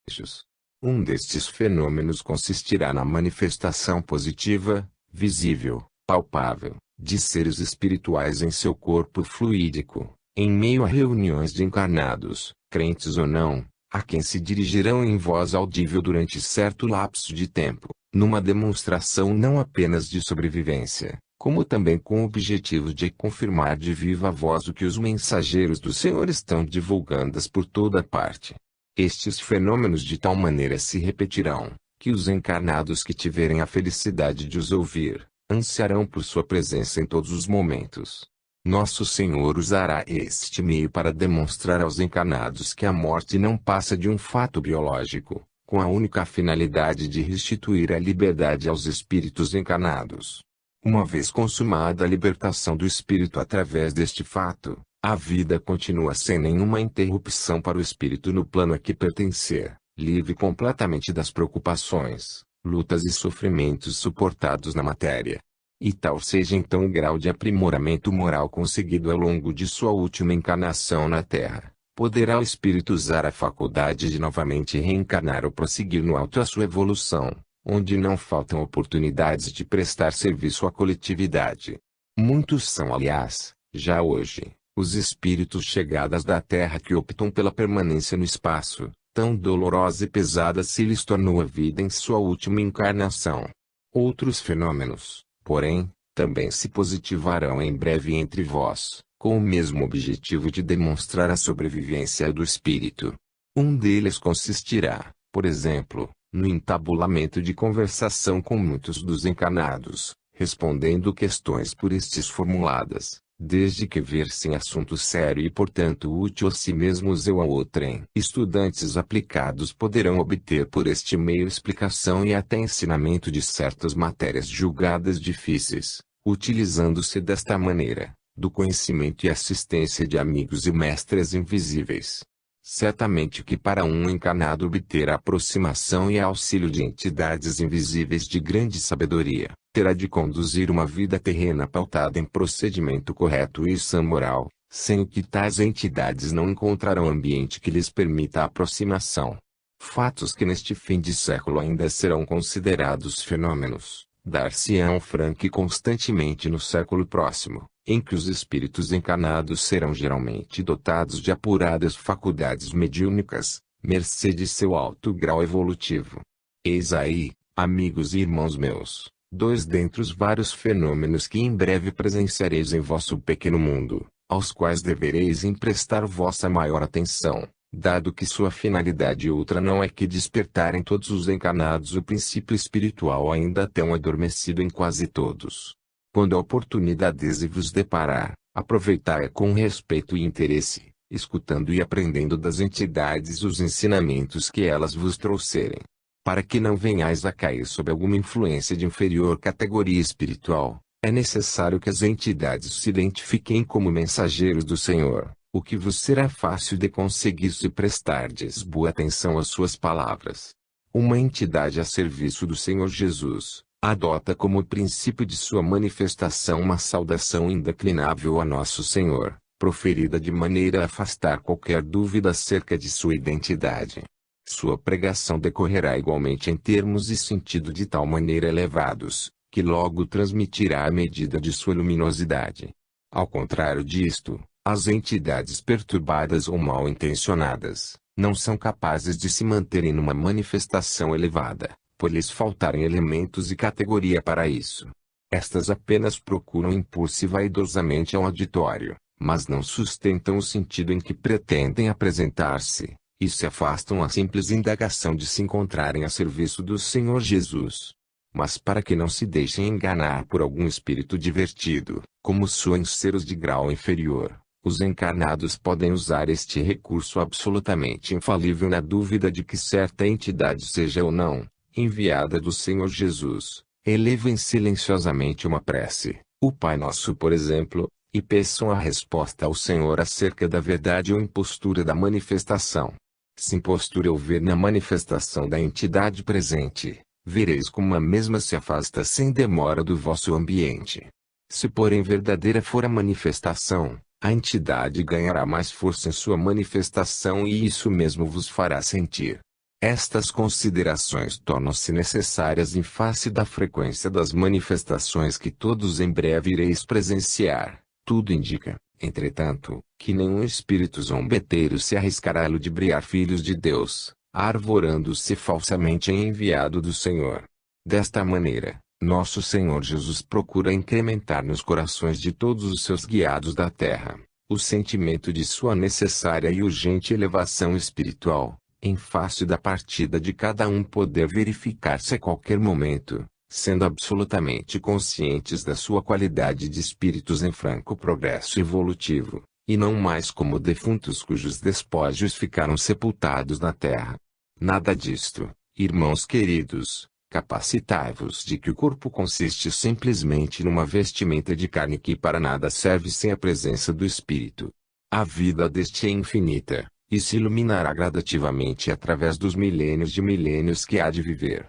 desejos. Um destes fenômenos consistirá na manifestação positiva, visível, palpável, de seres espirituais em seu corpo fluídico, em meio a reuniões de encarnados, crentes ou não, a quem se dirigirão em voz audível durante certo lapso de tempo, numa demonstração não apenas de sobrevivência, como também com o objetivo de confirmar de viva voz o que os mensageiros do Senhor estão divulgando por toda parte. Estes fenômenos de tal maneira se repetirão, que os encarnados que tiverem a felicidade de os ouvir, ansiarão por sua presença em todos os momentos. Nosso Senhor usará este meio para demonstrar aos encarnados que a morte não passa de um fato biológico, com a única finalidade de restituir a liberdade aos espíritos encarnados. Uma vez consumada a libertação do espírito através deste fato, a vida continua sem nenhuma interrupção para o espírito no plano a que pertencer, livre completamente das preocupações, lutas e sofrimentos suportados na matéria. E tal seja então o grau de aprimoramento moral conseguido ao longo de sua última encarnação na Terra, poderá o espírito usar a faculdade de novamente reencarnar ou prosseguir no alto a sua evolução, onde não faltam oportunidades de prestar serviço à coletividade. Muitos são, aliás, já hoje, os espíritos chegadas da Terra que optam pela permanência no espaço, tão dolorosa e pesada se lhes tornou a vida em sua última encarnação. Outros fenômenos, porém, também se positivarão em breve entre vós, com o mesmo objetivo de demonstrar a sobrevivência do espírito. Um deles consistirá, por exemplo, no entabulamento de conversação com muitos dos encarnados, respondendo questões por estes formuladas, desde que versem assunto sério e portanto útil a si mesmos ou a outrem. Estudantes aplicados poderão obter por este meio explicação e até ensinamento de certas matérias julgadas difíceis, utilizando-se desta maneira, do conhecimento e assistência de amigos e mestres invisíveis. Certamente que para um encarnado obter a aproximação e auxílio de entidades invisíveis de grande sabedoria, terá de conduzir uma vida terrena pautada em procedimento correto e sã moral, sem o que tais entidades não encontrarão ambiente que lhes permita a aproximação. Fatos que neste fim de século ainda serão considerados fenômenos, dar-se-ão franca e constantemente no século próximo, em que os espíritos encarnados serão geralmente dotados de apuradas faculdades mediúnicas, mercê de seu alto grau evolutivo. Eis aí, amigos e irmãos meus, dois dentre os vários fenômenos que em breve presenciareis em vosso pequeno mundo, aos quais devereis emprestar vossa maior atenção, dado que sua finalidade outra não é que despertar em todos os encarnados o princípio espiritual ainda tão adormecido em quase todos. Quando a oportunidade se vos deparar, aproveitai-a com respeito e interesse, escutando e aprendendo das entidades os ensinamentos que elas vos trouxerem. Para que não venhais a cair sob alguma influência de inferior categoria espiritual, é necessário que as entidades se identifiquem como mensageiros do Senhor, o que vos será fácil de conseguir se prestardes boa atenção às suas palavras. Uma entidade a serviço do Senhor Jesus adota como princípio de sua manifestação uma saudação indeclinável a Nosso Senhor, proferida de maneira a afastar qualquer dúvida acerca de sua identidade. Sua pregação decorrerá igualmente em termos e sentido de tal maneira elevados, que logo transmitirá a medida de sua luminosidade. Ao contrário disto, as entidades perturbadas ou mal intencionadas, não são capazes de se manterem numa manifestação elevada, por lhes faltarem elementos e categoria para isso. Estas apenas procuram impor-se vaidosamente ao auditório, mas não sustentam o sentido em que pretendem apresentar-se, e se afastam à simples indagação de se encontrarem a serviço do Senhor Jesus. Mas para que não se deixem enganar por algum espírito divertido, como soem seres de grau inferior, os encarnados podem usar este recurso absolutamente infalível na dúvida de que certa entidade seja ou não enviada do Senhor Jesus. Elevem silenciosamente uma prece, o Pai Nosso por exemplo, e peçam a resposta ao Senhor acerca da verdade ou impostura da manifestação. Se impostura houver na manifestação da entidade presente, vereis como a mesma se afasta sem demora do vosso ambiente. Se porém verdadeira for a manifestação, a entidade ganhará mais força em sua manifestação e isso mesmo vos fará sentir. Estas considerações tornam-se necessárias em face da frequência das manifestações que todos em breve ireis presenciar. Tudo indica, entretanto, que nenhum espírito zombeteiro se arriscará a ludibriar filhos de Deus, arvorando-se falsamente em enviado do Senhor. Desta maneira, nosso Senhor Jesus procura incrementar nos corações de todos os seus guiados da terra o sentimento de sua necessária e urgente elevação espiritual, em face da partida de cada um poder verificar-se a qualquer momento, sendo absolutamente conscientes da sua qualidade de espíritos em franco progresso evolutivo, e não mais como defuntos cujos despojos ficaram sepultados na terra. Nada disto, irmãos queridos. Capacitai-vos de que o corpo consiste simplesmente numa vestimenta de carne que para nada serve sem a presença do espírito. A vida deste é infinita, e se iluminará gradativamente através dos milênios de milênios que há de viver.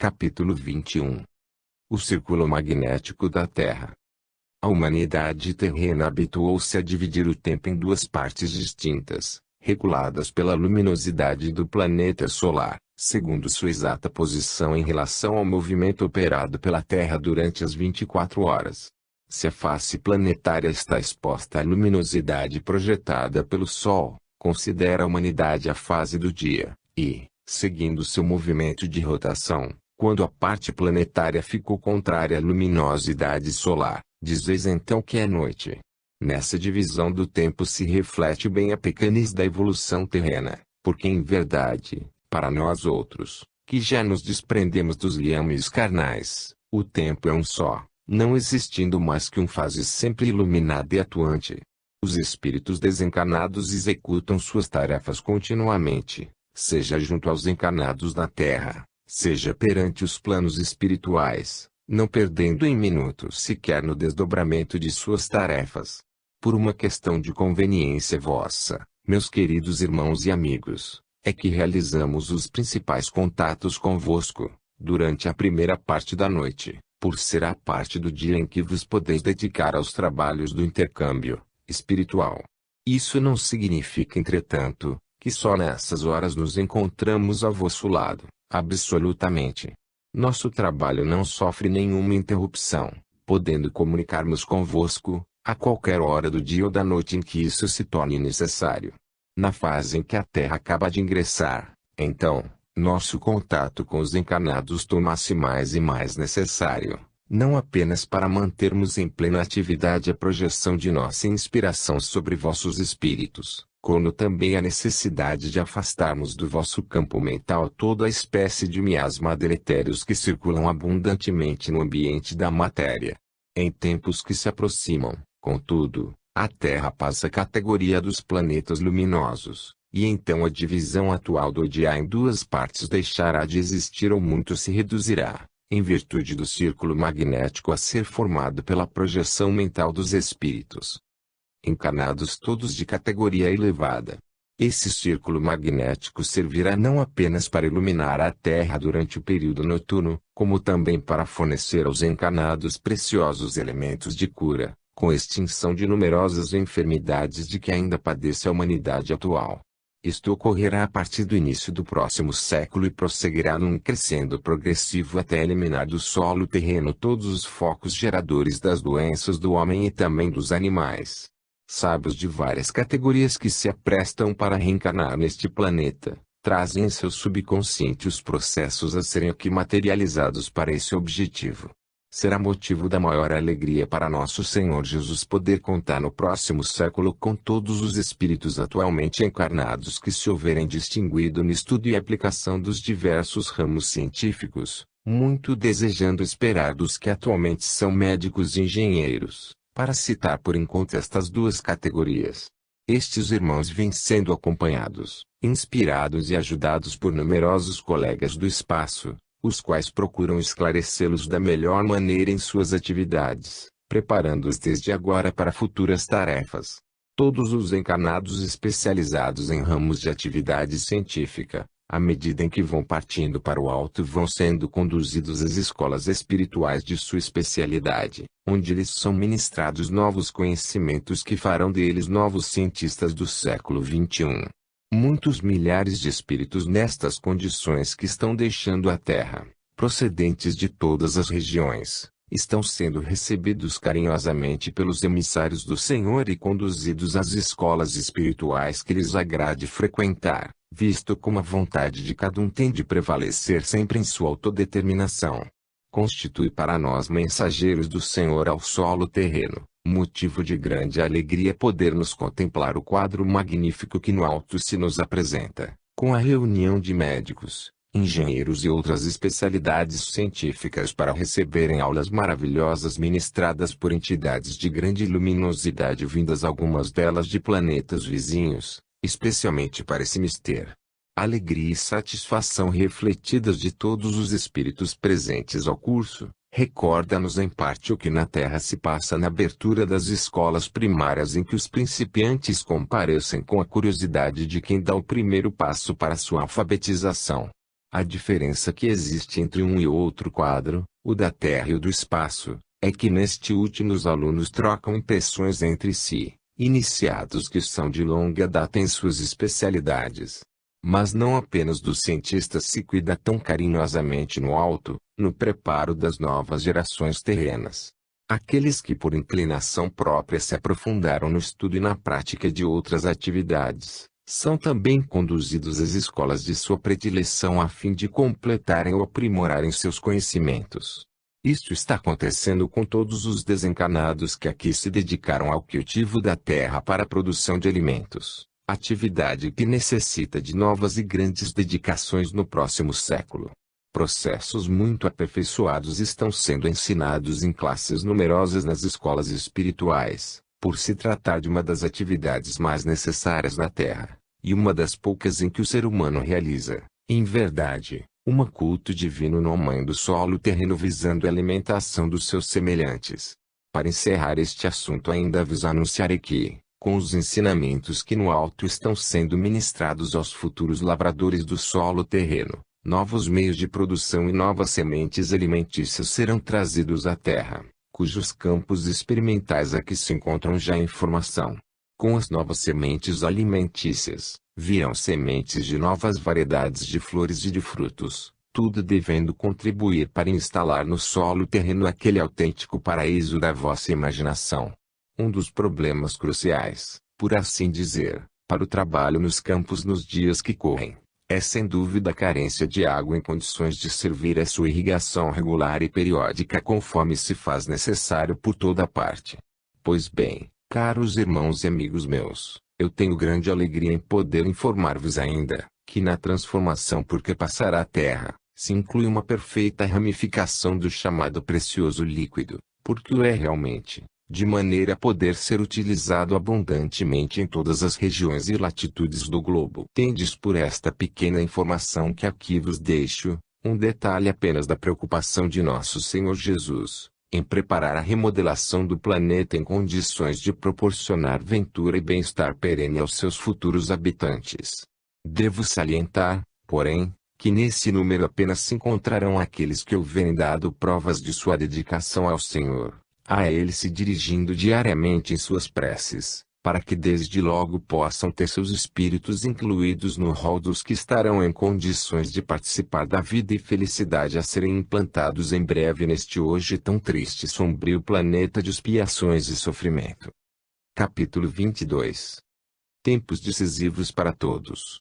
Capítulo 21. O círculo magnético da Terra. A humanidade terrena habituou-se a dividir o tempo em duas partes distintas, reguladas pela luminosidade do planeta solar, segundo sua exata posição em relação ao movimento operado pela Terra durante as 24 horas. Se a face planetária está exposta à luminosidade projetada pelo Sol, considera a humanidade a fase do dia, e, seguindo seu movimento de rotação, quando a parte planetária ficou contrária à luminosidade solar, dizeis então que é noite. Nessa divisão do tempo se reflete bem a pequenez da evolução terrena, porque em verdade, para nós outros, que já nos desprendemos dos liames carnais, o tempo é um só, não existindo mais que fase sempre iluminada e atuante. Os espíritos desencarnados executam suas tarefas continuamente, seja junto aos encarnados na Terra, seja perante os planos espirituais, não perdendo em minutos sequer no desdobramento de suas tarefas. Por uma questão de conveniência vossa, meus queridos irmãos e amigos, é que realizamos os principais contatos convosco, durante a primeira parte da noite, por ser a parte do dia em que vos podeis dedicar aos trabalhos do intercâmbio espiritual. Isso não significa, entretanto, que só nessas horas nos encontramos ao vosso lado, absolutamente. Nosso trabalho não sofre nenhuma interrupção, podendo comunicarmos convosco, a qualquer hora do dia ou da noite em que isso se torne necessário. Na fase em que a Terra acaba de ingressar, então, nosso contato com os encarnados torna-se mais e mais necessário, não apenas para mantermos em plena atividade a projeção de nossa inspiração sobre vossos espíritos, como também a necessidade de afastarmos do vosso campo mental toda a espécie de miasma deletérios que circulam abundantemente no ambiente da matéria. Em tempos que se aproximam, contudo, a Terra passa à categoria dos planetas luminosos, e então a divisão atual do dia em duas partes deixará de existir ou muito se reduzirá, em virtude do círculo magnético a ser formado pela projeção mental dos espíritos encarnados todos de categoria elevada. Esse círculo magnético servirá não apenas para iluminar a Terra durante o período noturno, como também para fornecer aos encarnados preciosos elementos de cura, com extinção de numerosas enfermidades de que ainda padece a humanidade atual. Isto ocorrerá a partir do início do próximo século e prosseguirá num crescendo progressivo até eliminar do solo terreno todos os focos geradores das doenças do homem e também dos animais. Sábios de várias categorias que se aprestam para reencarnar neste planeta, trazem em seu subconsciente os processos a serem aqui materializados para esse objetivo. Será motivo da maior alegria para nosso Senhor Jesus poder contar no próximo século com todos os espíritos atualmente encarnados que se houverem distinguido no estudo e aplicação dos diversos ramos científicos, muito desejando esperar dos que atualmente são médicos e engenheiros, para citar por enquanto estas duas categorias. Estes irmãos vêm sendo acompanhados, inspirados e ajudados por numerosos colegas do espaço, os quais procuram esclarecê-los da melhor maneira em suas atividades, preparando-os desde agora para futuras tarefas. Todos os encarnados especializados em ramos de atividade científica, à medida em que vão partindo para o alto, vão sendo conduzidos às escolas espirituais de sua especialidade, onde lhes são ministrados novos conhecimentos que farão deles novos cientistas do século XXI. Muitos milhares de espíritos nestas condições que estão deixando a Terra, procedentes de todas as regiões, estão sendo recebidos carinhosamente pelos emissários do Senhor e conduzidos às escolas espirituais que lhes agrade frequentar, visto como a vontade de cada um tem de prevalecer sempre em sua autodeterminação. Constitui para nós mensageiros do Senhor ao solo terreno, motivo de grande alegria podermos contemplar o quadro magnífico que no alto se nos apresenta, com a reunião de médicos, engenheiros e outras especialidades científicas para receberem aulas maravilhosas ministradas por entidades de grande luminosidade vindas algumas delas de planetas vizinhos, especialmente para esse mister. Alegria e satisfação refletidas de todos os espíritos presentes ao curso, recorda-nos em parte o que na Terra se passa na abertura das escolas primárias em que os principiantes comparecem com a curiosidade de quem dá o primeiro passo para sua alfabetização. A diferença que existe entre um e outro quadro, o da Terra e o do espaço, é que neste último os alunos trocam impressões entre si, iniciados que são de longa data em suas especialidades. Mas não apenas dos cientistas se cuida tão carinhosamente no alto, no preparo das novas gerações terrenas. Aqueles que por inclinação própria se aprofundaram no estudo e na prática de outras atividades, são também conduzidos às escolas de sua predileção a fim de completarem ou aprimorarem seus conhecimentos. Isto está acontecendo com todos os desencarnados que aqui se dedicaram ao cultivo da terra para a produção de alimentos, atividade que necessita de novas e grandes dedicações no próximo século. Processos muito aperfeiçoados estão sendo ensinados em classes numerosas nas escolas espirituais, por se tratar de uma das atividades mais necessárias na Terra, e uma das poucas em que o ser humano realiza, em verdade, um culto divino no mãe do solo terreno visando a alimentação dos seus semelhantes. Para encerrar este assunto ainda vos anunciarei que, com os ensinamentos que no alto estão sendo ministrados aos futuros lavradores do solo terreno, novos meios de produção e novas sementes alimentícias serão trazidos à Terra, cujos campos experimentais aqui se encontram já em formação. Com as novas sementes alimentícias, virão sementes de novas variedades de flores e de frutos, tudo devendo contribuir para instalar no solo terreno aquele autêntico paraíso da vossa imaginação. Um dos problemas cruciais, por assim dizer, para o trabalho nos campos nos dias que correm, é sem dúvida a carência de água em condições de servir a sua irrigação regular e periódica conforme se faz necessário por toda parte. Pois bem, caros irmãos e amigos meus, eu tenho grande alegria em poder informar-vos ainda, que na transformação por que passará a Terra, se inclui uma perfeita ramificação do chamado precioso líquido, porque o é realmente, de maneira a poder ser utilizado abundantemente em todas as regiões e latitudes do globo. Tendes por esta pequena informação que aqui vos deixo, um detalhe apenas da preocupação de nosso Senhor Jesus, em preparar a remodelação do planeta em condições de proporcionar ventura e bem-estar perene aos seus futuros habitantes. Devo salientar, porém, que nesse número apenas se encontrarão aqueles que houverem dado provas de sua dedicação ao Senhor, a Ele se dirigindo diariamente em suas preces, para que desde logo possam ter seus espíritos incluídos no rol dos que estarão em condições de participar da vida e felicidade a serem implantados em breve neste hoje tão triste e sombrio planeta de expiações e sofrimento. Capítulo 22. Tempos decisivos para todos.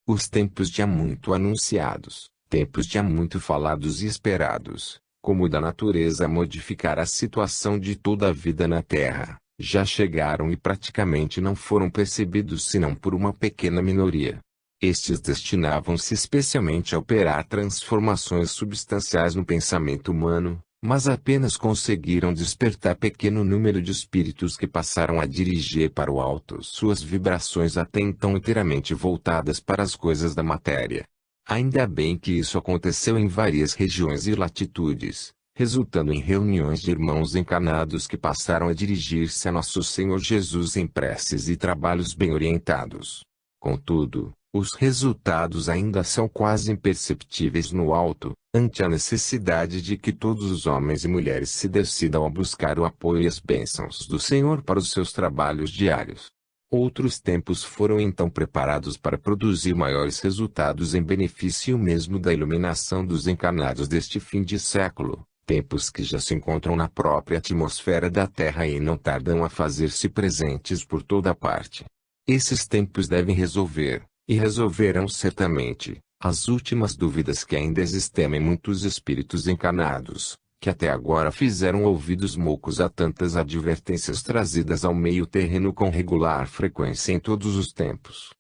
Os tempos de há muito anunciados, tempos de há muito falados e esperados, como da natureza a modificar a situação de toda a vida na Terra, já chegaram e praticamente não foram percebidos senão por uma pequena minoria. Estes destinavam-se especialmente a operar transformações substanciais no pensamento humano, mas apenas conseguiram despertar pequeno número de espíritos que passaram a dirigir para o alto suas vibrações até então inteiramente voltadas para as coisas da matéria. Ainda bem que isso aconteceu em várias regiões e latitudes, resultando em reuniões de irmãos encarnados que passaram a dirigir-se a nosso Senhor Jesus em preces e trabalhos bem orientados. Contudo, os resultados ainda são quase imperceptíveis no alto, ante a necessidade de que todos os homens e mulheres se decidam a buscar o apoio e as bênçãos do Senhor para os seus trabalhos diários. Outros tempos foram então preparados para produzir maiores resultados em benefício mesmo da iluminação dos encarnados deste fim de século, tempos que já se encontram na própria atmosfera da Terra e não tardam a fazer-se presentes por toda parte. Esses tempos devem resolver, e resolverão certamente, as últimas dúvidas que ainda existem em muitos espíritos encarnados, que até agora fizeram ouvidos moucos a tantas advertências trazidas ao meio terreno com regular frequência em todos os tempos.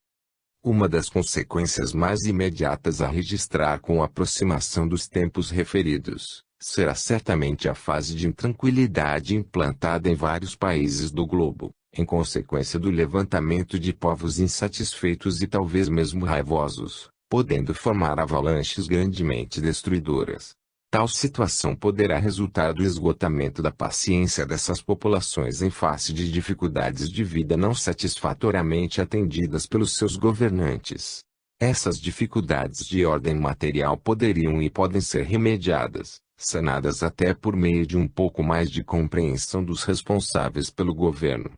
Uma das consequências mais imediatas a registrar com a aproximação dos tempos referidos, será certamente a fase de intranquilidade implantada em vários países do globo, em consequência do levantamento de povos insatisfeitos e talvez mesmo raivosos, podendo formar avalanches grandemente destruidoras. Tal situação poderá resultar do esgotamento da paciência dessas populações em face de dificuldades de vida não satisfatoriamente atendidas pelos seus governantes. Essas dificuldades de ordem material poderiam e podem ser remediadas, sanadas até por meio de um pouco mais de compreensão dos responsáveis pelo governo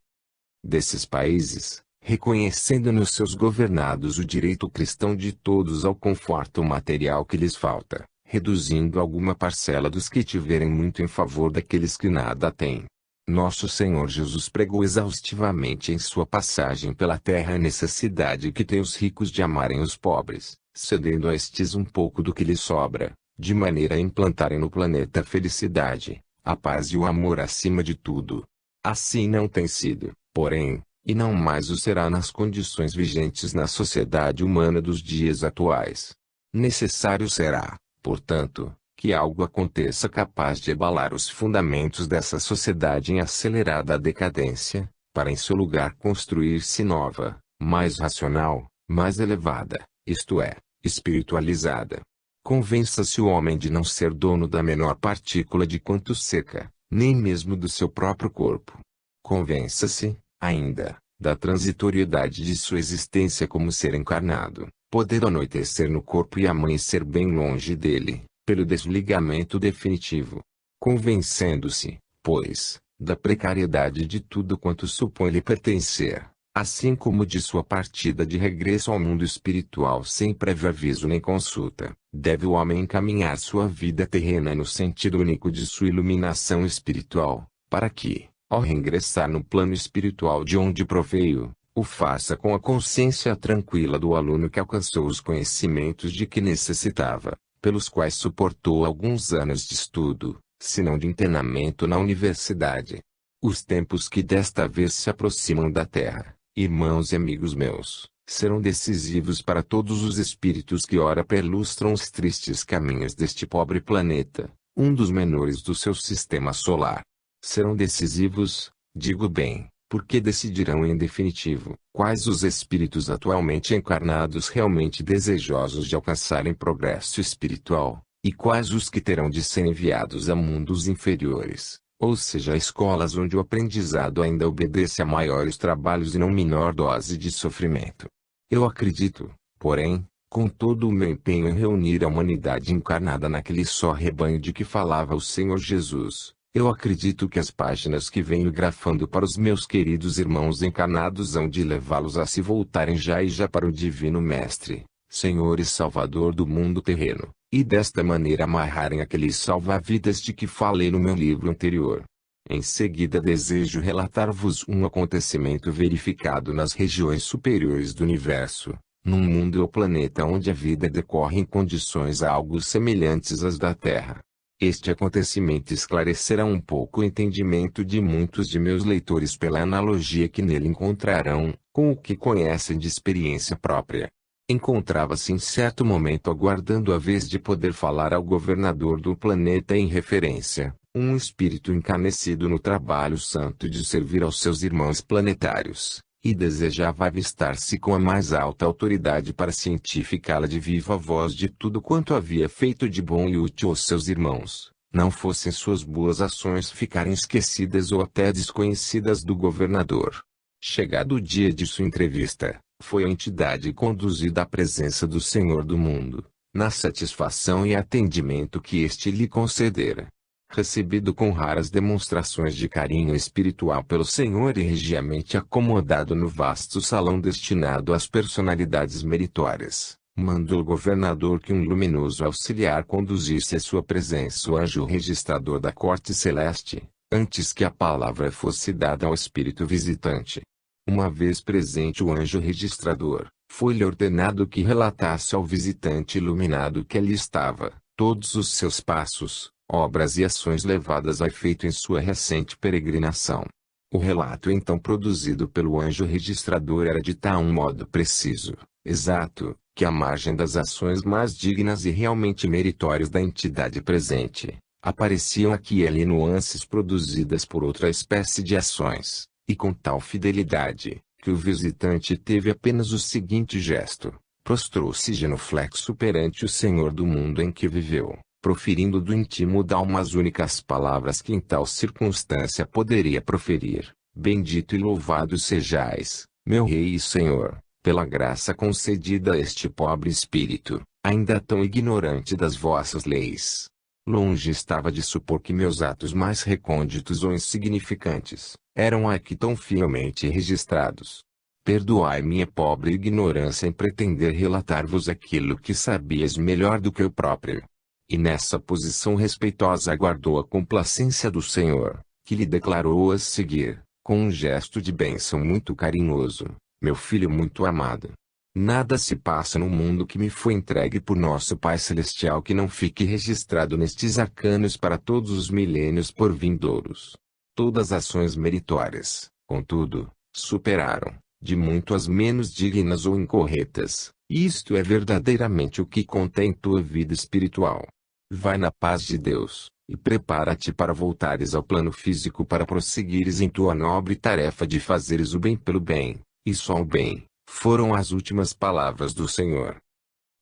desses países, reconhecendo nos seus governados o direito cristão de todos ao conforto material que lhes falta, reduzindo alguma parcela dos que tiverem muito em favor daqueles que nada têm. Nosso Senhor Jesus pregou exaustivamente em sua passagem pela terra a necessidade que têm os ricos de amarem os pobres, cedendo a estes um pouco do que lhes sobra, de maneira a implantarem no planeta a felicidade, a paz e o amor acima de tudo. Assim não tem sido, porém, e não mais o será nas condições vigentes na sociedade humana dos dias atuais. Necessário será, portanto, que algo aconteça capaz de abalar os fundamentos dessa sociedade em acelerada decadência, para em seu lugar construir-se nova, mais racional, mais elevada, isto é, espiritualizada. Convença-se o homem de não ser dono da menor partícula de quanto cerca, nem mesmo do seu próprio corpo. Convença-se, ainda, da transitoriedade de sua existência como ser encarnado, poder anoitecer no corpo e amanhecer bem longe dele, pelo desligamento definitivo. Convencendo-se, pois, da precariedade de tudo quanto supõe lhe pertencer, assim como de sua partida de regresso ao mundo espiritual sem prévio aviso nem consulta, deve o homem encaminhar sua vida terrena no sentido único de sua iluminação espiritual, para que, ao reingressar no plano espiritual de onde proveio, o faça com a consciência tranquila do aluno que alcançou os conhecimentos de que necessitava, pelos quais suportou alguns anos de estudo, se não de internamento na universidade. Os tempos que desta vez se aproximam da Terra, irmãos e amigos meus, serão decisivos para todos os espíritos que ora perlustram os tristes caminhos deste pobre planeta, um dos menores do seu sistema solar. Serão decisivos, digo bem, porque decidirão em definitivo, quais os espíritos atualmente encarnados realmente desejosos de alcançarem progresso espiritual, e quais os que terão de ser enviados a mundos inferiores, ou seja a escolas onde o aprendizado ainda obedece a maiores trabalhos e não menor dose de sofrimento. Eu acredito, porém, com todo o meu empenho em reunir a humanidade encarnada naquele só rebanho de que falava o Senhor Jesus, eu acredito que as páginas que venho grafando para os meus queridos irmãos encarnados hão de levá-los a se voltarem já e já para o Divino Mestre, Senhor e Salvador do mundo terreno, e desta maneira amarrarem aqueles salva-vidas de que falei no meu livro anterior. Em seguida desejo relatar-vos um acontecimento verificado nas regiões superiores do universo, num mundo ou planeta onde a vida decorre em condições algo semelhantes às da Terra. Este acontecimento esclarecerá um pouco o entendimento de muitos de meus leitores pela analogia que nele encontrarão, com o que conhecem de experiência própria. Encontrava-se em certo momento aguardando a vez de poder falar ao governador do planeta em referência, um espírito encanecido no trabalho santo de servir aos seus irmãos planetários, e desejava avistar-se com a mais alta autoridade para cientificá-la de viva voz de tudo quanto havia feito de bom e útil aos seus irmãos, não fossem suas boas ações ficarem esquecidas ou até desconhecidas do governador. Chegado o dia de sua entrevista, foi a entidade conduzida à presença do Senhor do mundo, na satisfação e atendimento que este lhe concedera. recebido com raras demonstrações de carinho espiritual pelo Senhor e regiamente acomodado no vasto salão destinado às personalidades meritórias, mandou o governador que um luminoso auxiliar conduzisse à sua presença o anjo registrador da corte celeste, antes que a palavra fosse dada ao espírito visitante. Uma vez presente o anjo registrador, foi-lhe ordenado que relatasse ao visitante iluminado que ali estava, todos os seus passos, obras e ações levadas a efeito em sua recente peregrinação. O relato então produzido pelo anjo registrador era de tal modo preciso, exato, que à margem das ações mais dignas e realmente meritórias da entidade presente, apareciam aqui e ali nuances produzidas por outra espécie de ações, e com tal fidelidade, que o visitante teve apenas o seguinte gesto: prostrou-se genuflexo perante o Senhor do mundo em que viveu, proferindo do íntimo d'alma as únicas palavras que em tal circunstância poderia proferir: bendito e louvado sejais, meu Rei e Senhor, pela graça concedida a este pobre espírito, ainda tão ignorante das vossas leis. Longe estava de supor que meus atos mais recônditos ou insignificantes, eram aqui tão fielmente registrados. Perdoai minha pobre ignorância em pretender relatar-vos aquilo que sabias melhor do que eu próprio. E nessa posição respeitosa aguardou a complacência do Senhor, que lhe declarou a seguir, com um gesto de bênção muito carinhoso: meu filho muito amado, nada se passa no mundo que me foi entregue por nosso Pai Celestial que não fique registrado nestes arcanos para todos os milênios por vindouros. Todas as ações meritórias, contudo, superaram, de muito as menos dignas ou incorretas. Isto é verdadeiramente o que contém tua vida espiritual. Vai na paz de Deus, e prepara-te para voltares ao plano físico para prosseguires em tua nobre tarefa de fazeres o bem pelo bem, e só o bem, foram as últimas palavras do Senhor.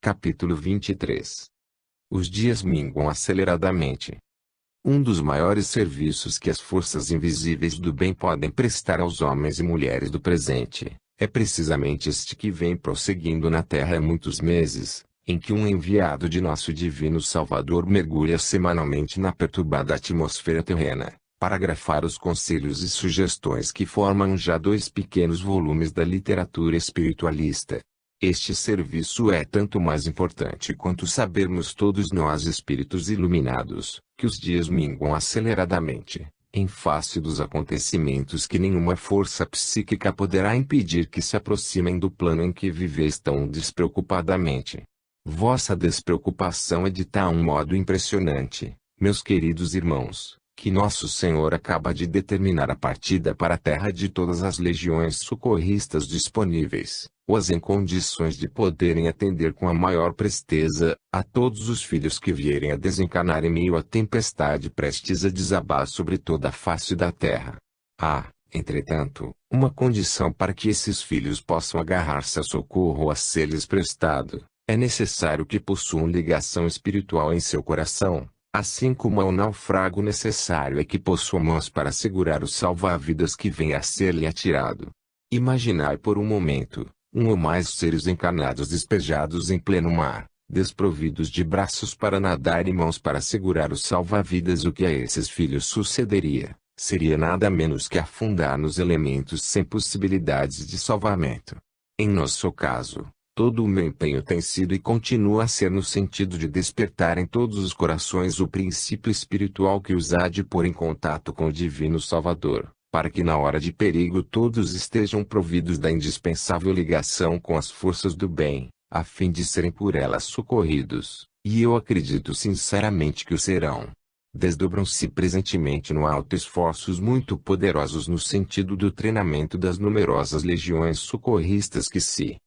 Capítulo 23. Os dias minguam aceleradamente. Um dos maiores serviços que as forças invisíveis do bem podem prestar aos homens e mulheres do presente, é precisamente este que vem prosseguindo na Terra há muitos meses, em que um enviado de nosso Divino Salvador mergulha semanalmente na perturbada atmosfera terrena, para grafar os conselhos e sugestões que formam já 2 pequenos volumes da literatura espiritualista. Este serviço é tanto mais importante quanto sabermos todos nós espíritos iluminados, que os dias minguam aceleradamente, em face dos acontecimentos que nenhuma força psíquica poderá impedir que se aproximem do plano em que viveis tão despreocupadamente. Vossa despreocupação é de tal modo impressionante, meus queridos irmãos, que Nosso Senhor acaba de determinar a partida para a terra de todas as legiões socorristas disponíveis, ou em condições de poderem atender com a maior presteza, a todos os filhos que vierem a desencarnar em meio à tempestade prestes a desabar sobre toda a face da terra. Há, entretanto, uma condição para que esses filhos possam agarrar-se a socorro a ser-lhes prestado: é necessário que possuam ligação espiritual em seu coração. Assim como ao naufrago necessário é que possua mãos para segurar o salva-vidas que vem a ser-lhe atirado. Imaginai por um momento, um ou mais seres encarnados despejados em pleno mar, desprovidos de braços para nadar e mãos para segurar o salva-vidas. O que a esses filhos sucederia, seria nada menos que afundar nos elementos sem possibilidades de salvamento. Em nosso caso, todo o meu empenho tem sido e continua a ser no sentido de despertar em todos os corações o princípio espiritual que os há de pôr em contato com o Divino Salvador, para que na hora de perigo todos estejam providos da indispensável ligação com as forças do bem, a fim de serem por elas socorridos, e eu acredito sinceramente que o serão. Desdobram-se presentemente no alto esforços muito poderosos no sentido do treinamento das numerosas legiões socorristas que se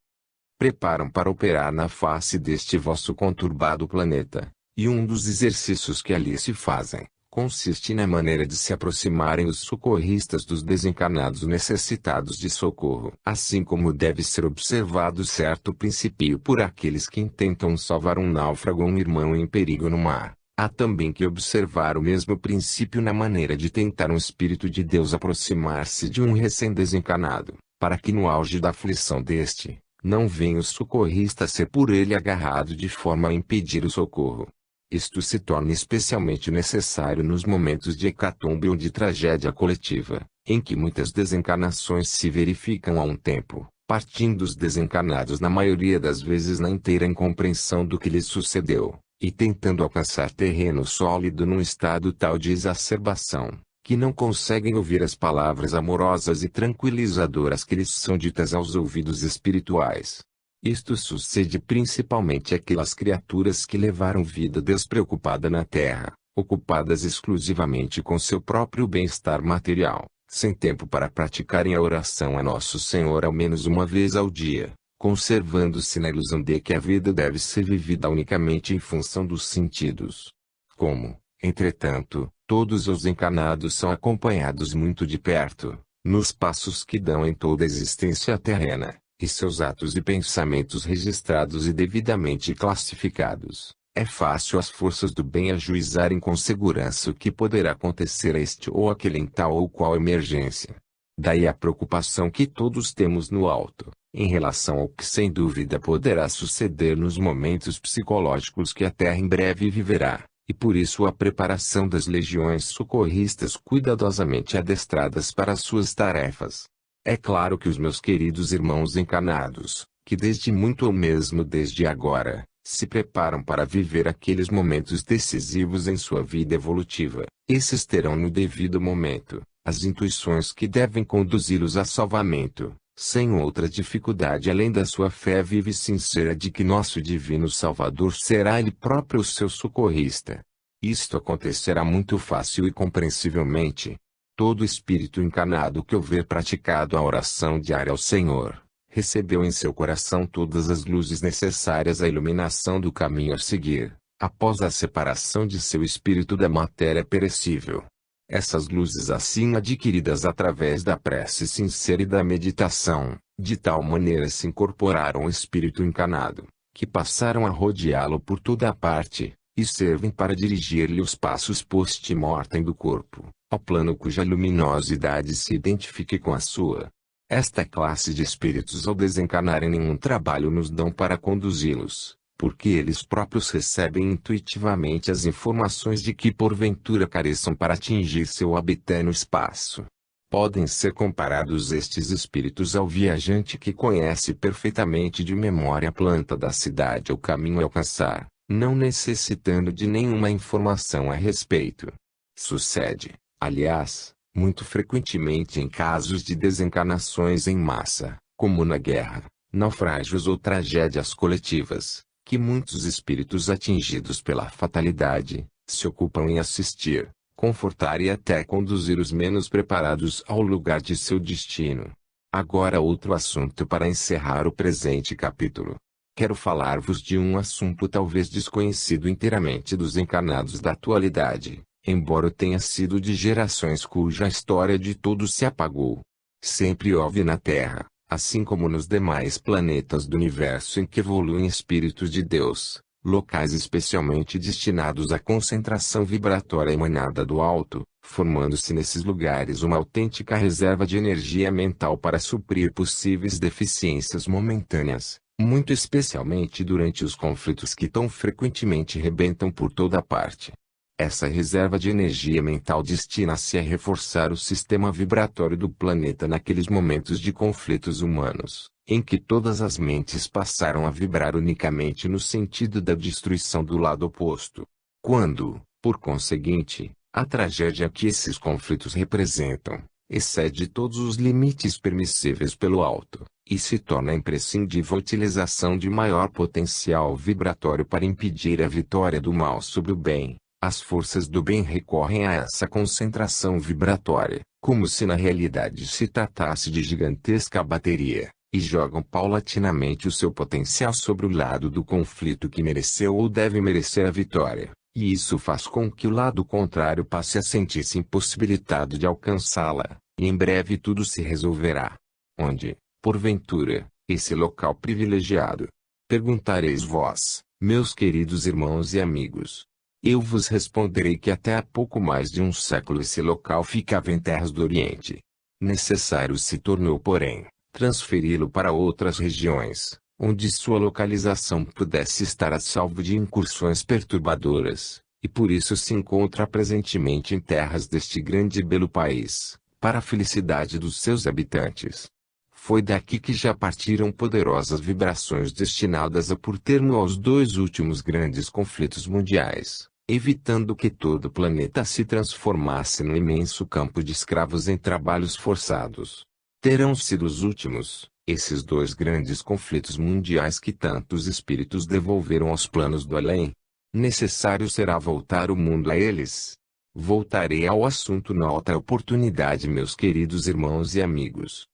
preparam para operar na face deste vosso conturbado planeta, e um dos exercícios que ali se fazem, consiste na maneira de se aproximarem os socorristas dos desencarnados necessitados de socorro. Assim como deve ser observado certo princípio por aqueles que intentam salvar um náufrago ou um irmão em perigo no mar, há também que observar o mesmo princípio na maneira de tentar um Espírito de Deus aproximar-se de um recém-desencarnado, para que no auge da aflição deste, não venha o socorrista a ser por ele agarrado de forma a impedir o socorro. Isto se torna especialmente necessário nos momentos de hecatombe ou de tragédia coletiva, em que muitas desencarnações se verificam a um tempo, partindo os desencarnados na maioria das vezes na inteira incompreensão do que lhes sucedeu, e tentando alcançar terreno sólido num estado tal de exacerbação, que não conseguem ouvir as palavras amorosas e tranquilizadoras que lhes são ditas aos ouvidos espirituais. Isto sucede principalmente àquelas criaturas que levaram vida despreocupada na Terra, ocupadas exclusivamente com seu próprio bem-estar material, sem tempo para praticarem a oração a Nosso Senhor ao menos uma vez ao dia, conservando-se na ilusão de que a vida deve ser vivida unicamente em função dos sentidos. Como, entretanto, todos os encarnados são acompanhados muito de perto, nos passos que dão em toda a existência terrena, e seus atos e pensamentos registrados e devidamente classificados, é fácil às forças do bem ajuizarem com segurança o que poderá acontecer a este ou aquele em tal ou qual emergência. Daí a preocupação que todos temos no alto, em relação ao que sem dúvida poderá suceder nos momentos psicológicos que a Terra em breve viverá, e por isso a preparação das legiões socorristas cuidadosamente adestradas para suas tarefas. É claro que os meus queridos irmãos encarnados, que desde muito ou mesmo desde agora, se preparam para viver aqueles momentos decisivos em sua vida evolutiva, esses terão no devido momento, as intuições que devem conduzi-los a salvamento, sem outra dificuldade além da sua fé viva e sincera de que nosso Divino Salvador será Ele próprio o seu socorrista. Isto acontecerá muito fácil e compreensivelmente. Todo espírito encarnado que houver praticado a oração diária ao Senhor, recebeu em seu coração todas as luzes necessárias à iluminação do caminho a seguir, após a separação de seu espírito da matéria perecível. Essas luzes assim adquiridas através da prece sincera e da meditação, de tal maneira se incorporaram ao espírito encarnado, que passaram a rodeá-lo por toda a parte, e servem para dirigir-lhe os passos post-mortem do corpo, ao plano cuja luminosidade se identifique com a sua. Esta classe de espíritos ao desencarnarem nenhum trabalho nos dão para conduzi-los, porque eles próprios recebem intuitivamente as informações de que porventura careçam para atingir seu habitat no espaço. Podem ser comparados estes espíritos ao viajante que conhece perfeitamente de memória a planta da cidade ou caminho a alcançar, não necessitando de nenhuma informação a respeito. Sucede, aliás, muito frequentemente em casos de desencarnações em massa, como na guerra, naufrágios ou tragédias coletivas, que muitos espíritos atingidos pela fatalidade, se ocupam em assistir, confortar e até conduzir os menos preparados ao lugar de seu destino. Agora outro assunto para encerrar o presente capítulo. Quero falar-vos de um assunto talvez desconhecido inteiramente dos encarnados da atualidade, embora tenha sido de gerações cuja história de todos se apagou. Sempre houve na Terra, assim como nos demais planetas do universo em que evoluem espíritos de Deus, locais especialmente destinados à concentração vibratória emanada do alto, formando-se nesses lugares uma autêntica reserva de energia mental para suprir possíveis deficiências momentâneas, muito especialmente durante os conflitos que tão frequentemente rebentam por toda parte. Essa reserva de energia mental destina-se a reforçar o sistema vibratório do planeta naqueles momentos de conflitos humanos, em que todas as mentes passaram a vibrar unicamente no sentido da destruição do lado oposto. Quando, por conseguinte, a tragédia que esses conflitos representam, excede todos os limites permissíveis pelo alto, e se torna imprescindível a utilização de maior potencial vibratório para impedir a vitória do mal sobre o bem. As forças do bem recorrem a essa concentração vibratória, como se na realidade se tratasse de gigantesca bateria, e jogam paulatinamente o seu potencial sobre o lado do conflito que mereceu ou deve merecer a vitória, e isso faz com que o lado contrário passe a sentir-se impossibilitado de alcançá-la, e em breve tudo se resolverá. Onde, porventura, esse local privilegiado? Perguntareis vós, meus queridos irmãos e amigos. Eu vos responderei que até há pouco mais de um século esse local ficava em terras do Oriente. Necessário se tornou porém, transferi-lo para outras regiões, onde sua localização pudesse estar a salvo de incursões perturbadoras, e por isso se encontra presentemente em terras deste grande e belo país, para a felicidade dos seus habitantes. Foi daqui que já partiram poderosas vibrações destinadas a pôr termo aos dois últimos grandes conflitos mundiais, evitando que todo o planeta se transformasse num imenso campo de escravos em trabalhos forçados. Terão sido os últimos, esses dois grandes conflitos mundiais que tantos espíritos devolveram aos planos do além. Necessário será voltar o mundo a eles. Voltarei ao assunto na outra oportunidade, meus queridos irmãos e amigos.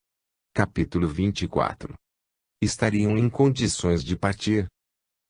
Capítulo 24. Estariam em condições de partir?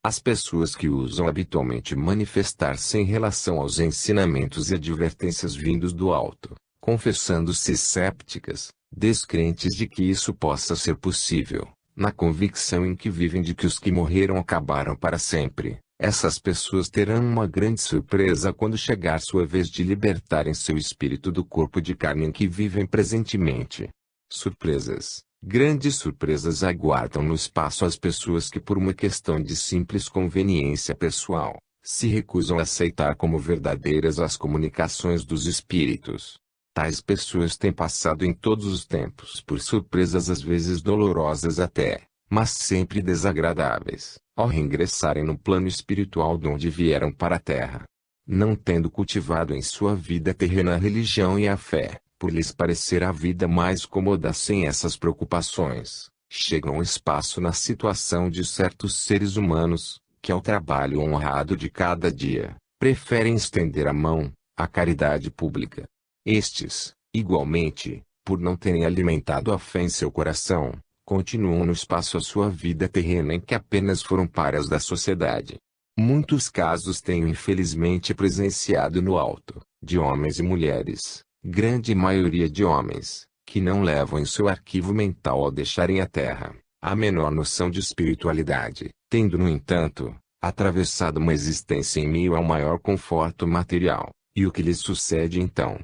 As pessoas que usam habitualmente manifestar-se em relação aos ensinamentos e advertências vindos do alto, confessando-se cépticas, descrentes de que isso possa ser possível, na convicção em que vivem de que os que morreram acabaram para sempre, essas pessoas terão uma grande surpresa quando chegar sua vez de libertarem seu espírito do corpo de carne em que vivem presentemente. Surpresas, grandes surpresas aguardam no espaço as pessoas que, por uma questão de simples conveniência pessoal, se recusam a aceitar como verdadeiras as comunicações dos espíritos. Tais pessoas têm passado em todos os tempos por surpresas às vezes dolorosas até, mas sempre desagradáveis, ao reingressarem no plano espiritual de onde vieram para a Terra. Não tendo cultivado em sua vida terrena a religião e a fé, por lhes parecer a vida mais cômoda sem essas preocupações, chegam ao espaço na situação de certos seres humanos, que ao trabalho honrado de cada dia, preferem estender a mão, à caridade pública. Estes, igualmente, por não terem alimentado a fé em seu coração, continuam no espaço a sua vida terrena em que apenas foram párias da sociedade. Muitos casos tenho infelizmente presenciado no alto, de homens e mulheres, grande maioria de homens, que não levam em seu arquivo mental ao deixarem a Terra, a menor noção de espiritualidade, tendo no entanto, atravessado uma existência em meio ao maior conforto material. E o que lhes sucede então?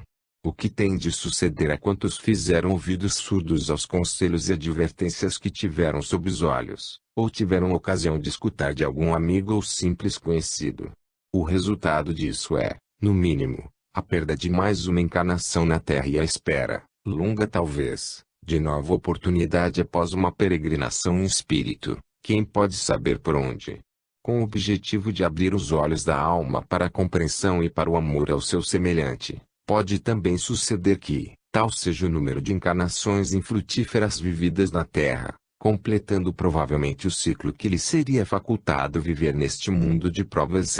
O que tem de suceder a quantos fizeram ouvidos surdos aos conselhos e advertências que tiveram sob os olhos, ou tiveram ocasião de escutar de algum amigo ou simples conhecido? O resultado disso é, no mínimo, a perda de mais uma encarnação na Terra e a espera, longa talvez, de nova oportunidade após uma peregrinação em espírito, quem pode saber por onde? Com o objetivo de abrir os olhos da alma para a compreensão e para o amor ao seu semelhante. Pode também suceder que, tal seja o número de encarnações infrutíferas vividas na Terra, completando provavelmente o ciclo que lhe seria facultado viver neste mundo de provas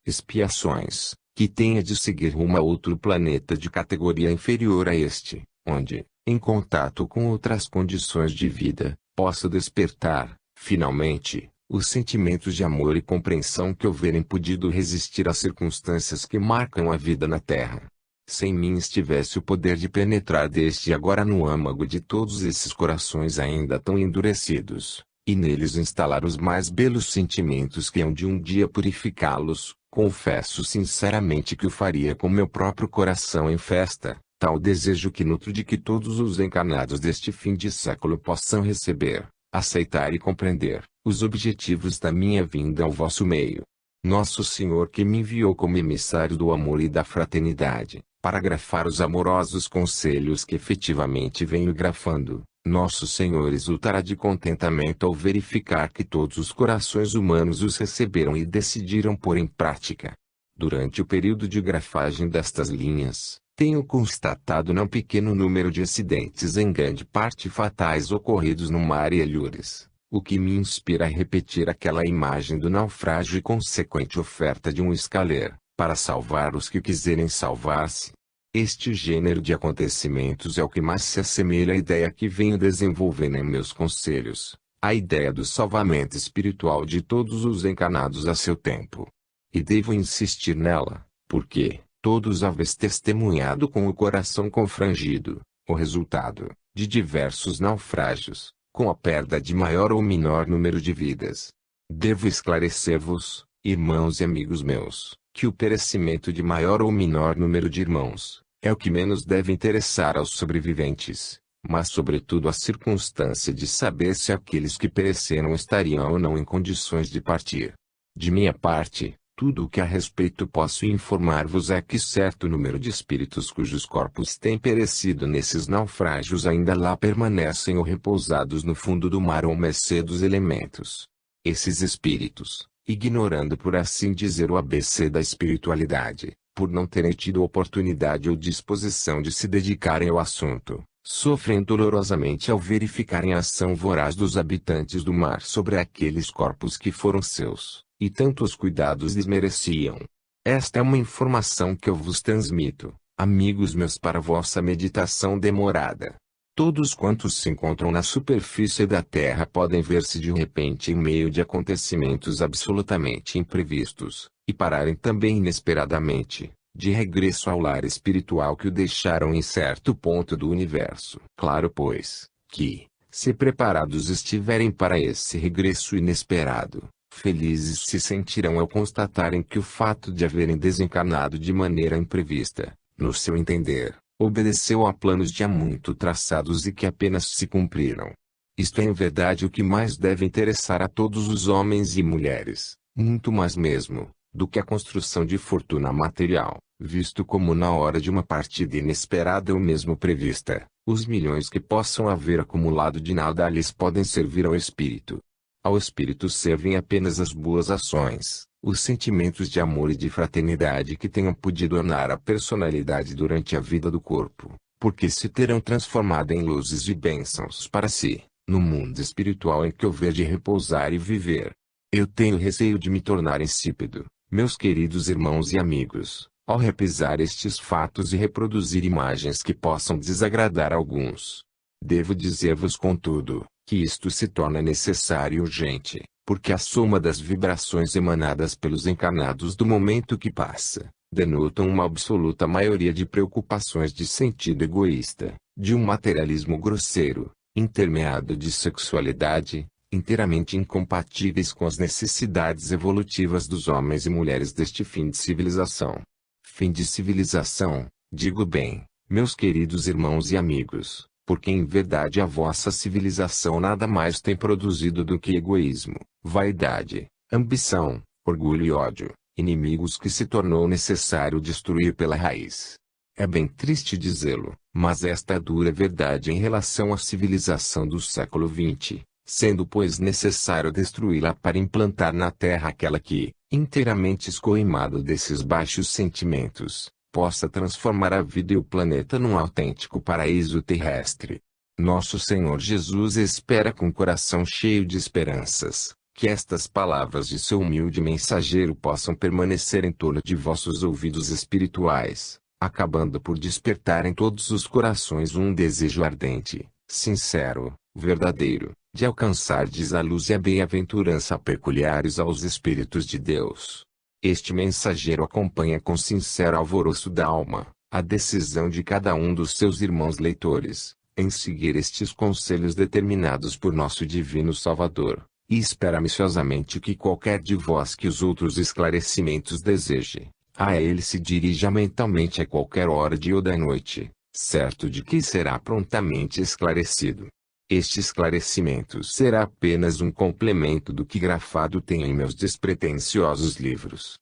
expiações, que tenha de seguir rumo a outro planeta de categoria inferior a este, onde, em contato com outras condições de vida, possa despertar, finalmente, os sentimentos de amor e compreensão que houverem podido resistir às circunstâncias que marcam a vida na Terra. Se em mim estivesse o poder de penetrar desde agora no âmago de todos esses corações ainda tão endurecidos, e neles instalar os mais belos sentimentos que hão de um dia purificá-los, confesso sinceramente que o faria com meu próprio coração em festa, tal desejo que nutro de que todos os encarnados deste fim de século possam receber, aceitar e compreender os objetivos da minha vinda ao vosso meio. Nosso Senhor que me enviou como emissário do amor e da fraternidade, para grafar os amorosos conselhos que efetivamente venho grafando, Nosso Senhor exultará de contentamento ao verificar que todos os corações humanos os receberam e decidiram pôr em prática. Durante o período de grafagem destas linhas, tenho constatado não pequeno número de acidentes em grande parte fatais ocorridos no mar e alhures, o que me inspira a repetir aquela imagem do naufrágio e consequente oferta de um escaleiro, para salvar os que quiserem salvar-se. Este gênero de acontecimentos é o que mais se assemelha à ideia que venho desenvolvendo em meus conselhos, a ideia do salvamento espiritual de todos os encarnados a seu tempo. E devo insistir nela, porque, todos haveis testemunhado com o coração confrangido, o resultado, de diversos naufrágios, com a perda de maior ou menor número de vidas. Devo esclarecer-vos, irmãos e amigos meus, que o perecimento de maior ou menor número de irmãos, é o que menos deve interessar aos sobreviventes, mas sobretudo a circunstância de saber se aqueles que pereceram estariam ou não em condições de partir. De minha parte, tudo o que a respeito posso informar-vos é que certo número de espíritos cujos corpos têm perecido nesses naufrágios ainda lá permanecem ou repousados no fundo do mar ou mercê dos elementos. Esses espíritos, ignorando por assim dizer o ABC da espiritualidade, por não terem tido oportunidade ou disposição de se dedicarem ao assunto, sofrem dolorosamente ao verificarem a ação voraz dos habitantes do mar sobre aqueles corpos que foram seus, e tantos cuidados lhes mereciam. Esta é uma informação que eu vos transmito, amigos meus, para vossa meditação demorada. Todos quantos se encontram na superfície da Terra podem ver-se de repente em meio de acontecimentos absolutamente imprevistos, e pararem também inesperadamente, de regresso ao lar espiritual que o deixaram em certo ponto do universo. Claro, pois, que, se preparados estiverem para esse regresso inesperado, felizes se sentirão ao constatarem que o fato de haverem desencarnado de maneira imprevista, no seu entender, obedeceu a planos de há muito traçados e que apenas se cumpriram. Isto é em verdade o que mais deve interessar a todos os homens e mulheres, muito mais mesmo, do que a construção de fortuna material, visto como na hora de uma partida inesperada ou mesmo prevista, os milhões que possam haver acumulado de nada lhes podem servir ao espírito. Ao espírito servem apenas as boas ações, os sentimentos de amor e de fraternidade que tenham podido ornar a personalidade durante a vida do corpo, porque se terão transformado em luzes e bênçãos para si, no mundo espiritual em que houver de repousar e viver. Eu tenho receio de me tornar insípido, meus queridos irmãos e amigos, ao repisar estes fatos e reproduzir imagens que possam desagradar a alguns. Devo dizer-vos, contudo, que isto se torna necessário e urgente, porque a soma das vibrações emanadas pelos encarnados do momento que passa, denotam uma absoluta maioria de preocupações de sentido egoísta, de um materialismo grosseiro, intermeado de sexualidade, inteiramente incompatíveis com as necessidades evolutivas dos homens e mulheres deste fim de civilização. Fim de civilização, digo bem, meus queridos irmãos e amigos, porque em verdade a vossa civilização nada mais tem produzido do que egoísmo, vaidade, ambição, orgulho e ódio, inimigos que se tornou necessário destruir pela raiz. É bem triste dizê-lo, mas esta é a dura verdade em relação à civilização do século XX, sendo pois necessário destruí-la para implantar na Terra aquela que, inteiramente escoimada desses baixos sentimentos, possa transformar a vida e o planeta num autêntico paraíso terrestre. Nosso Senhor Jesus espera com coração cheio de esperanças, que estas palavras de seu humilde mensageiro possam permanecer em torno de vossos ouvidos espirituais, acabando por despertar em todos os corações um desejo ardente, sincero, verdadeiro, de alcançardes a luz e a bem-aventurança peculiares aos Espíritos de Deus. Este mensageiro acompanha com sincero alvoroço da alma, a decisão de cada um dos seus irmãos leitores, em seguir estes conselhos determinados por nosso Divino Salvador, e espera amiciosamente que qualquer de vós que os outros esclarecimentos deseje, a ele se dirija mentalmente a qualquer hora dia ou da noite, certo de que será prontamente esclarecido. Este esclarecimento será apenas um complemento do que grafado tenho em meus despretensiosos livros.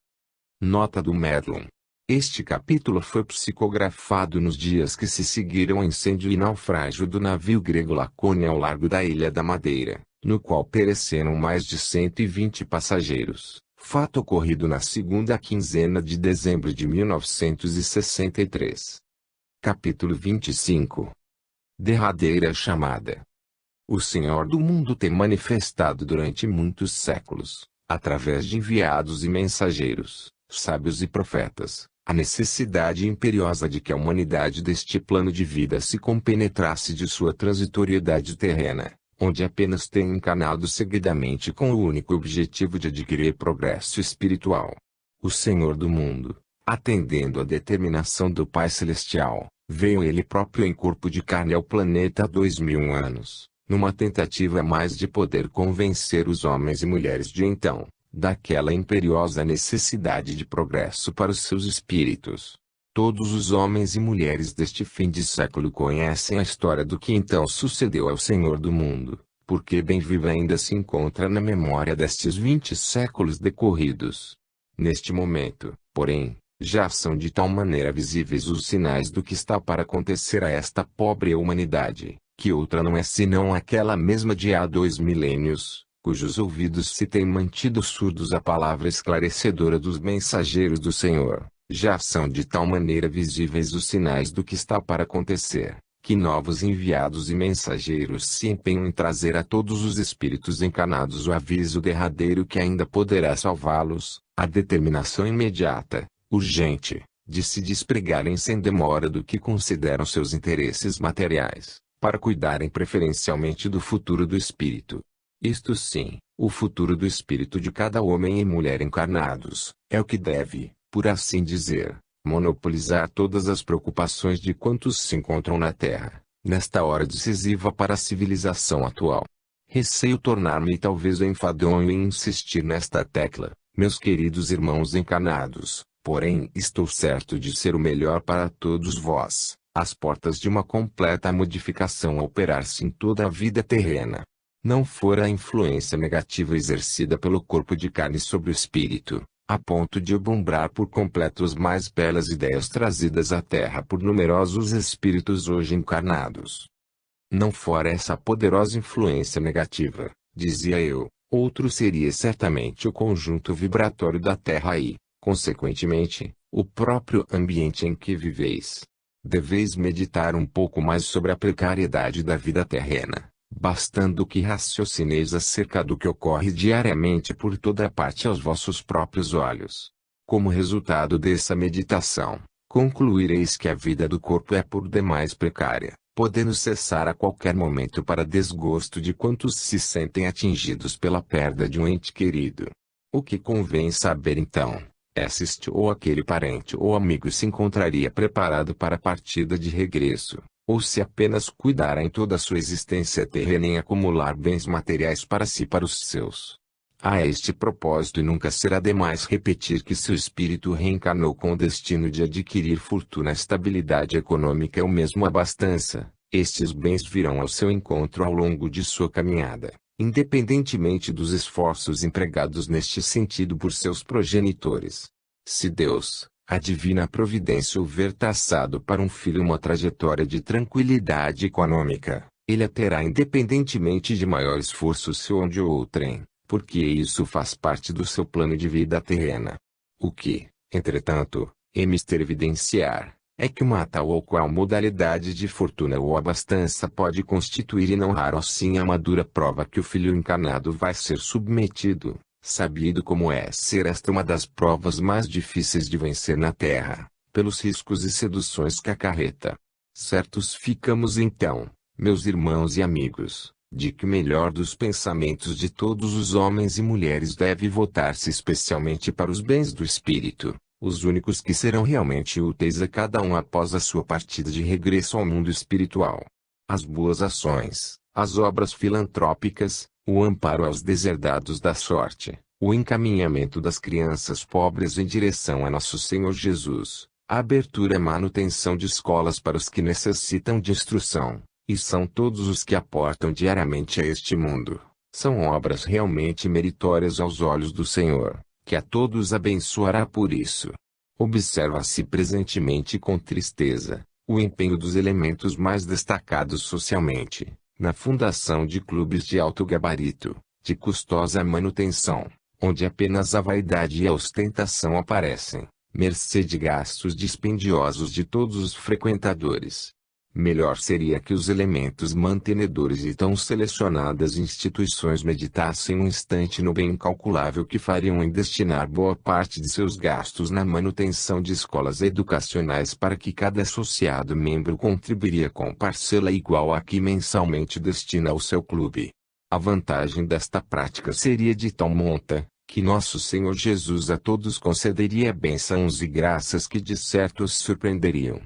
Nota do Medlon. Este capítulo foi psicografado nos dias que se seguiram ao incêndio e naufrágio do navio grego Lacônia ao largo da Ilha da Madeira, no qual pereceram mais de 120 passageiros, fato ocorrido na segunda quinzena de dezembro de 1963. Capítulo 25. Derradeira chamada. O Senhor do mundo tem manifestado durante muitos séculos, através de enviados e mensageiros, sábios e profetas, a necessidade imperiosa de que a humanidade deste plano de vida se compenetrasse de sua transitoriedade terrena, onde apenas tem encarnado seguidamente com o único objetivo de adquirir progresso espiritual. O Senhor do mundo, atendendo à determinação do Pai Celestial, veio ele próprio em corpo de carne ao planeta há 2000 anos. Numa tentativa mais de poder convencer os homens e mulheres de então, daquela imperiosa necessidade de progresso para os seus espíritos. Todos os homens e mulheres deste fim de século conhecem a história do que então sucedeu ao Senhor do mundo, porque bem viva ainda se encontra na memória destes 20 séculos decorridos. Neste momento, porém, já são de tal maneira visíveis os sinais do que está para acontecer a esta pobre humanidade, que outra não é senão aquela mesma de há 2 milênios, cujos ouvidos se têm mantido surdos à palavra esclarecedora dos mensageiros do Senhor. Já são de tal maneira visíveis os sinais do que está para acontecer, que novos enviados e mensageiros se empenham em trazer a todos os espíritos encarnados o aviso derradeiro que ainda poderá salvá-los, a determinação imediata, urgente, de se despregarem sem demora do que consideram seus interesses materiais, para cuidarem preferencialmente do futuro do espírito. Isto sim, o futuro do espírito de cada homem e mulher encarnados, é o que deve, por assim dizer, monopolizar todas as preocupações de quantos se encontram na Terra, nesta hora decisiva para a civilização atual. Receio tornar-me talvez enfadonho em insistir nesta tecla, meus queridos irmãos encarnados, porém estou certo de ser o melhor para todos vós, as portas de uma completa modificação a operar-se em toda a vida terrena. Não fora a influência negativa exercida pelo corpo de carne sobre o espírito, a ponto de oblumbrar por completo as mais belas ideias trazidas à Terra por numerosos espíritos hoje encarnados. Não fora essa poderosa influência negativa, dizia eu, outro seria certamente o conjunto vibratório da Terra e, consequentemente, o próprio ambiente em que viveis. Deveis meditar um pouco mais sobre a precariedade da vida terrena, bastando que raciocineis acerca do que ocorre diariamente por toda parte aos vossos próprios olhos. Como resultado dessa meditação, concluireis que a vida do corpo é por demais precária, podendo cessar a qualquer momento para desgosto de quantos se sentem atingidos pela perda de um ente querido. O que convém saber então, é se este ou aquele parente ou amigo se encontraria preparado para a partida de regresso, ou se apenas cuidará em toda a sua existência terrena em acumular bens materiais para si e para os seus. A este propósito nunca será demais repetir que seu espírito reencarnou com o destino de adquirir fortuna, estabilidade econômica ou mesmo abastança. Estes bens virão ao seu encontro ao longo de sua caminhada, independentemente dos esforços empregados neste sentido por seus progenitores. Se Deus, a divina providência, houver traçado para um filho uma trajetória de tranquilidade econômica, ele a terá independentemente de maior esforço se ou de outrem, porque isso faz parte do seu plano de vida terrena. O que, entretanto, é mister evidenciar, é que uma tal ou qual modalidade de fortuna ou abastança pode constituir e não raro assim a madura prova que o filho encarnado vai ser submetido, sabido como é ser esta uma das provas mais difíceis de vencer na Terra, pelos riscos e seduções que acarreta. Certos ficamos então, meus irmãos e amigos, de que o melhor dos pensamentos de todos os homens e mulheres deve voltar-se especialmente para os bens do espírito, os únicos que serão realmente úteis a cada um após a sua partida de regresso ao mundo espiritual. As boas ações, as obras filantrópicas, o amparo aos deserdados da sorte, o encaminhamento das crianças pobres em direção a Nosso Senhor Jesus, a abertura e manutenção de escolas para os que necessitam de instrução, e são todos os que aportam diariamente a este mundo. São obras realmente meritórias aos olhos do Senhor, que a todos abençoará por isso. Observa-se presentemente com tristeza, o empenho dos elementos mais destacados socialmente, na fundação de clubes de alto gabarito, de custosa manutenção, onde apenas a vaidade e a ostentação aparecem, mercê de gastos dispendiosos de todos os frequentadores. Melhor seria que os elementos mantenedores de tão selecionadas instituições meditassem um instante no bem incalculável que fariam em destinar boa parte de seus gastos na manutenção de escolas educacionais, para que cada associado membro contribuiria com parcela igual à que mensalmente destina ao seu clube. A vantagem desta prática seria de tal monta, que Nosso Senhor Jesus a todos concederia bênçãos e graças que de certo os surpreenderiam.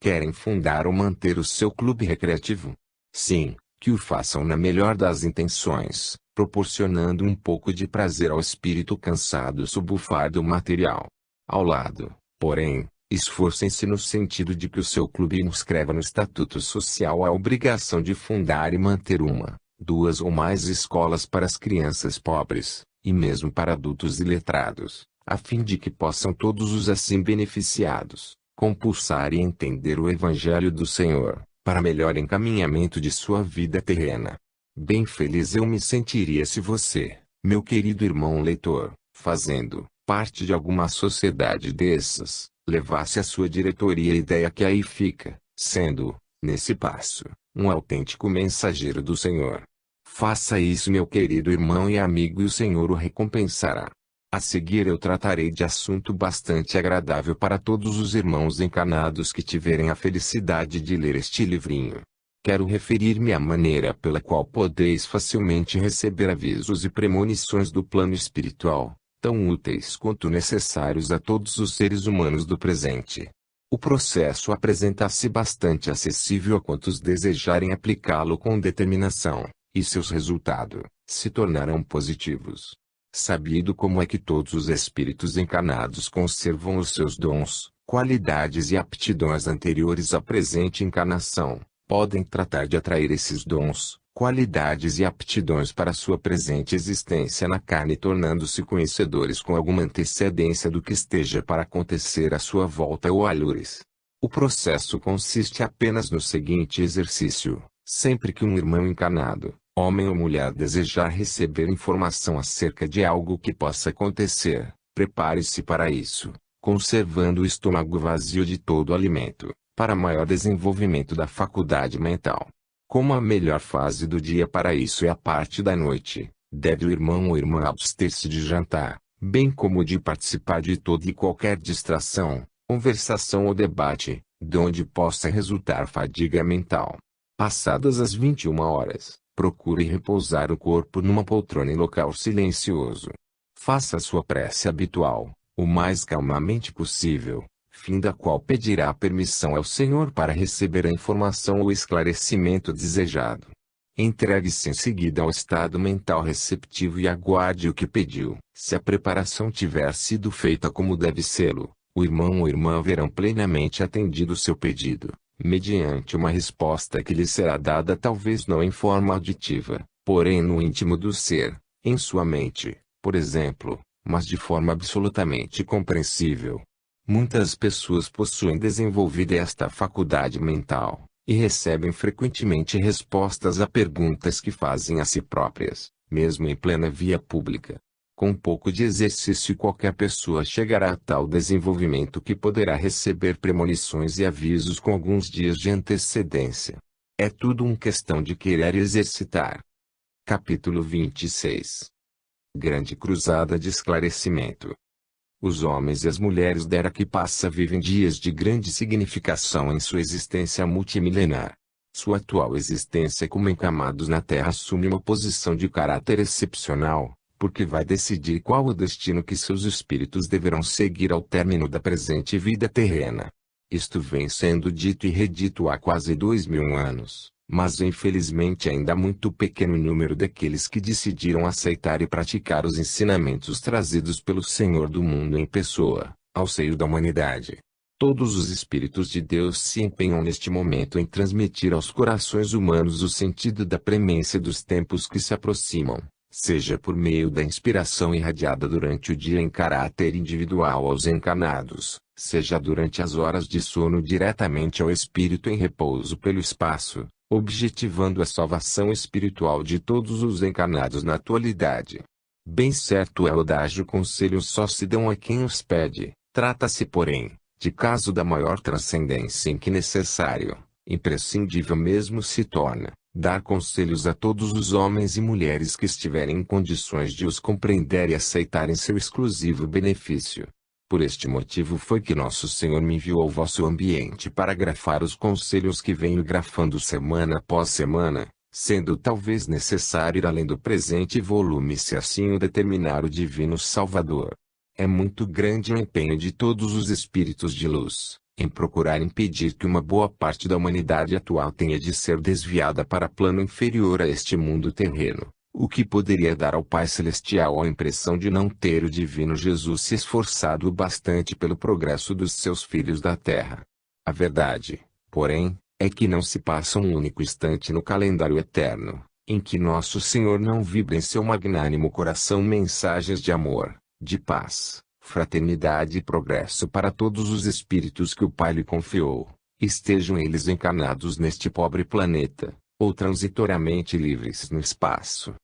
Querem fundar ou manter o seu clube recreativo? Sim, que o façam na melhor das intenções, proporcionando um pouco de prazer ao espírito cansado sob o fardo material. Ao lado, porém, Esforcem-se no sentido de que o seu clube inscreva no estatuto social a obrigação de fundar e manter uma, duas ou mais escolas para as crianças pobres, e mesmo para adultos iletrados, a fim de que possam todos os assim beneficiados compulsar e entender o Evangelho do Senhor, para melhor encaminhamento de sua vida terrena. Bem feliz eu me sentiria se você, meu querido irmão leitor, fazendo parte de alguma sociedade dessas, levasse à sua diretoria a ideia que aí fica, sendo, nesse passo, um autêntico mensageiro do Senhor. Faça isso, meu querido irmão e amigo, e o Senhor o recompensará. A seguir eu tratarei de assunto bastante agradável para todos os irmãos encarnados que tiverem a felicidade de ler este livrinho. Quero referir-me à maneira pela qual podeis facilmente receber avisos e premonições do plano espiritual, tão úteis quanto necessários a todos os seres humanos do presente. O processo apresenta-se bastante acessível a quantos desejarem aplicá-lo com determinação, e seus resultados se tornarão positivos. Sabido como é que todos os espíritos encarnados conservam os seus dons, qualidades e aptidões anteriores à presente encarnação, podem tratar de atrair esses dons, qualidades e aptidões para sua presente existência na carne, tornando-se conhecedores com alguma antecedência do que esteja para acontecer à sua volta ou alhures. O processo consiste apenas no seguinte exercício: sempre que um irmão encarnado, homem ou mulher, desejar receber informação acerca de algo que possa acontecer, prepare-se para isso, conservando o estômago vazio de todo alimento, para maior desenvolvimento da faculdade mental. Como a melhor fase do dia para isso é a parte da noite, deve o irmão ou irmã abster-se de jantar, bem como de participar de toda e qualquer distração, conversação ou debate, de onde possa resultar fadiga mental. Passadas as 21 horas, procure repousar o corpo numa poltrona em local silencioso. Faça a sua prece habitual, o mais calmamente possível, fim da qual pedirá permissão ao Senhor para receber a informação ou esclarecimento desejado. Entregue-se em seguida ao estado mental receptivo e aguarde o que pediu. Se a preparação tiver sido feita como deve sê-lo, o irmão ou irmã verão plenamente atendido o seu pedido, mediante uma resposta que lhe será dada talvez não em forma auditiva, porém no íntimo do ser, em sua mente, por exemplo, mas de forma absolutamente compreensível. Muitas pessoas possuem desenvolvida esta faculdade mental, e recebem frequentemente respostas a perguntas que fazem a si próprias, mesmo em plena via pública. Com um pouco de exercício qualquer pessoa chegará a tal desenvolvimento que poderá receber premonições e avisos com alguns dias de antecedência. É tudo uma questão de querer exercitar. Capítulo 26. Grande cruzada de esclarecimento. Os homens e as mulheres da era que passa vivem dias de grande significação em sua existência multimilenar. Sua atual existência como encamados na Terra assume uma posição de caráter excepcional, porque vai decidir qual o destino que seus espíritos deverão seguir ao término da presente vida terrena. Isto vem sendo dito e redito há quase 2000 anos, mas infelizmente ainda há muito pequeno número daqueles que decidiram aceitar e praticar os ensinamentos trazidos pelo Senhor do mundo em pessoa, ao seio da humanidade. Todos os Espíritos de Deus se empenham neste momento em transmitir aos corações humanos o sentido da premência dos tempos que se aproximam, seja por meio da inspiração irradiada durante o dia em caráter individual aos encarnados, seja durante as horas de sono diretamente ao espírito em repouso pelo espaço, objetivando a salvação espiritual de todos os encarnados na atualidade. Bem certo é o adágio: conselhos só se dão a quem os pede. Trata-se, porém, de caso da maior transcendência em que necessário, imprescindível mesmo se torna, dar conselhos a todos os homens e mulheres que estiverem em condições de os compreender e aceitarem seu exclusivo benefício. Por este motivo foi que Nosso Senhor me enviou ao vosso ambiente para grafar os conselhos que venho grafando semana após semana, sendo talvez necessário ir além do presente volume se assim o determinar o Divino Salvador. É muito grande o empenho de todos os espíritos de luz, em procurar impedir que uma boa parte da humanidade atual tenha de ser desviada para plano inferior a este mundo terreno, O que poderia dar ao Pai Celestial a impressão de não ter o divino Jesus se esforçado o bastante pelo progresso dos seus filhos da terra? A verdade, porém, é que não se passa um único instante no calendário eterno, em que Nosso Senhor não vibra em seu magnânimo coração mensagens de amor, de paz, fraternidade e progresso para todos os espíritos que o Pai lhe confiou, estejam eles encarnados neste pobre planeta, ou transitoriamente livres no espaço.